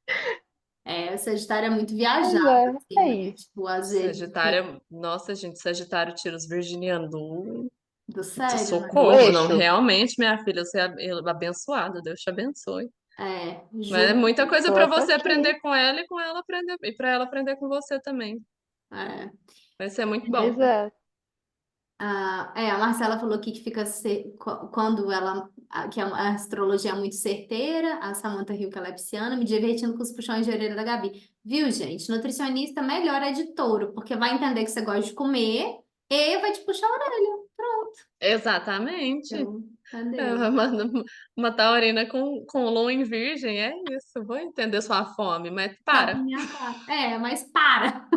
O Sagitário é muito Mas viajado, assim, é né? isso. Tipo, às vezes, assim, Sagitário, nossa, gente, Sagitário tira os virginianos do do sério, né? Do socorro. Não, eixo. realmente, minha filha, você é abençoada, Deus te abençoe. Mas é Juro. muita coisa para Tô você aqui. aprender com ela e com ela aprender e para ela aprender com você também. É. Vai ser muito Pois bom. é. A Marcela falou aqui que fica quando que a astrologia é muito certeira, a Samantha riu que ela é pisciana, me divertindo com os puxões de orelha da Gabi. Viu, gente? Nutricionista melhor é de touro, porque vai entender que você gosta de comer e vai te puxar a orelha. Exatamente. É, Entendeu? uma taurina com lua em virgem, é isso. Vou entender sua fome, mas Tapa para. minha cara. Mas para.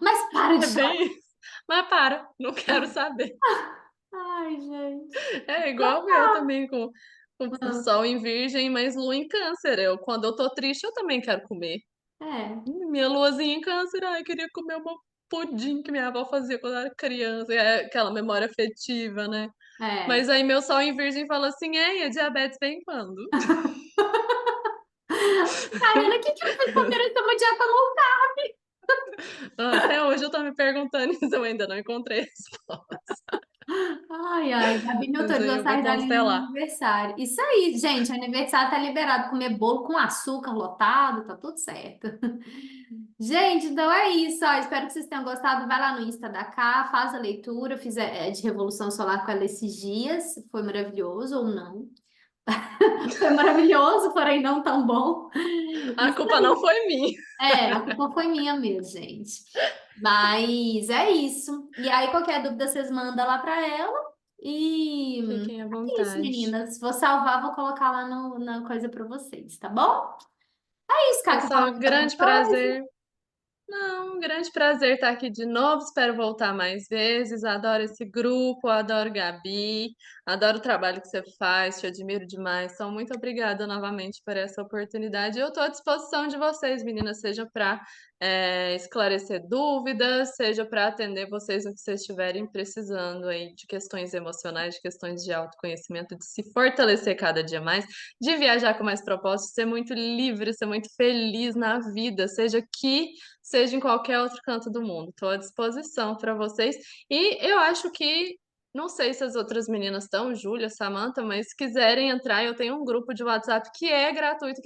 Mas para de É chorar. bem isso. Mas para, não quero saber. Ai, gente. É igual eu também, com Ah, sol em virgem, mas lua em câncer. Quando eu tô triste, eu também quero comer. É. Minha luazinha em câncer, ai, queria comer uma. pudim que minha avó fazia quando eu era criança, é aquela memória afetiva, né? É. Mas aí meu sol em virgem fala assim, ei, a diabetes vem quando? Karina, o que que eu fiz pra merecer uma dieta louca? Até hoje eu tô me perguntando isso, eu ainda não encontrei resposta. Ai, ai, Gabi me Mas aí autorizou a eu vou sair dali no meu constelar. aniversário. Isso aí, gente, aniversário tá liberado comer bolo com açúcar lotado, tá tudo certo. Gente, então é isso, ó. Espero que vocês tenham gostado. Vai lá no Insta da Cá, faz a leitura. Eu fiz de Revolução Solar com ela esses dias. Foi maravilhoso ou não? Foi maravilhoso, porém não tão bom. A culpa não foi minha. A culpa foi minha mesmo, gente. Mas é isso. E aí, qualquer dúvida, vocês mandam lá para ela. E Fiquem à é isso, vontade. meninas. Vou salvar, vou colocar lá na coisa para vocês, tá bom? É isso, Cá, quer falar Pessoal, mais alguma grande coisa? prazer. Não, um grande prazer estar aqui de novo. Espero voltar mais vezes. Adoro esse grupo, adoro Gabi, adoro o trabalho que você faz, te admiro demais. Então, muito obrigada novamente por essa oportunidade. Eu estou à disposição de vocês, meninas, seja para esclarecer dúvidas, seja para atender vocês no que vocês estiverem precisando aí de questões emocionais, de questões de autoconhecimento, de se fortalecer cada dia mais, de viajar com mais propósito, ser muito livre, ser muito feliz na vida, seja aqui seja em qualquer outro canto do mundo. Estou à disposição para vocês. E eu acho que, não sei se as outras meninas estão, Júlia, Samantha, mas se quiserem entrar, eu tenho um grupo de WhatsApp que é gratuito,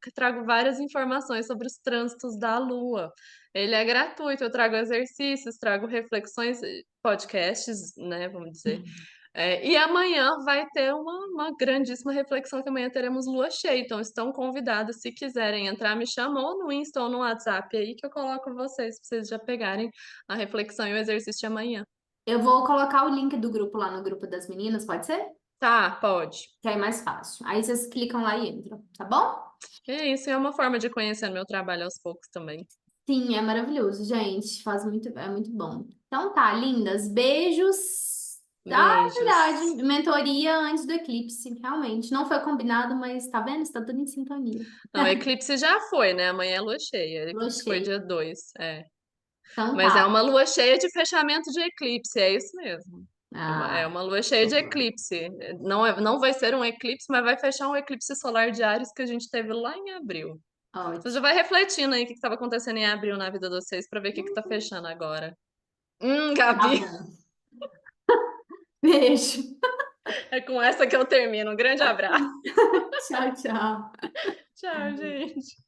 que trago várias informações sobre os trânsitos da Lua. Ele é gratuito, eu trago exercícios, trago reflexões, podcasts, né, vamos dizer. E amanhã vai ter uma grandíssima reflexão, que amanhã teremos lua cheia. Então, estão convidados, se quiserem entrar, me chamam ou no Insta ou no WhatsApp aí, que eu coloco vocês, pra vocês já pegarem a reflexão e o exercício de amanhã. Eu vou colocar o link do grupo lá no grupo das meninas, pode ser? Tá, pode. Que aí é mais fácil. Aí vocês clicam lá e entram, tá bom? É isso, é uma forma de conhecer meu trabalho aos poucos também. Sim, é maravilhoso, gente. É muito bom. Então tá, lindas. Beijos. Ah, verdade. Beijos. Mentoria antes do eclipse, realmente. Não foi combinado, mas tá vendo? Está tudo em sintonia. Não, eclipse já foi, né? Amanhã é lua cheia. Lua Eclipse foi cheia. dia 2. Então Mas é tá. uma lua cheia de fechamento de eclipse, é isso mesmo. É Ah, uma lua cheia de eclipse. Não, não vai ser um eclipse, mas vai fechar um eclipse solar de Áries que a gente teve lá em abril. Você já ótimo. vai refletindo aí o que estava acontecendo em abril na vida de vocês para ver o que está fechando agora. Tá Gabi, bom. Beijo. é com essa que eu termino. Um grande abraço. Tchau, tchau. Tchau, gente.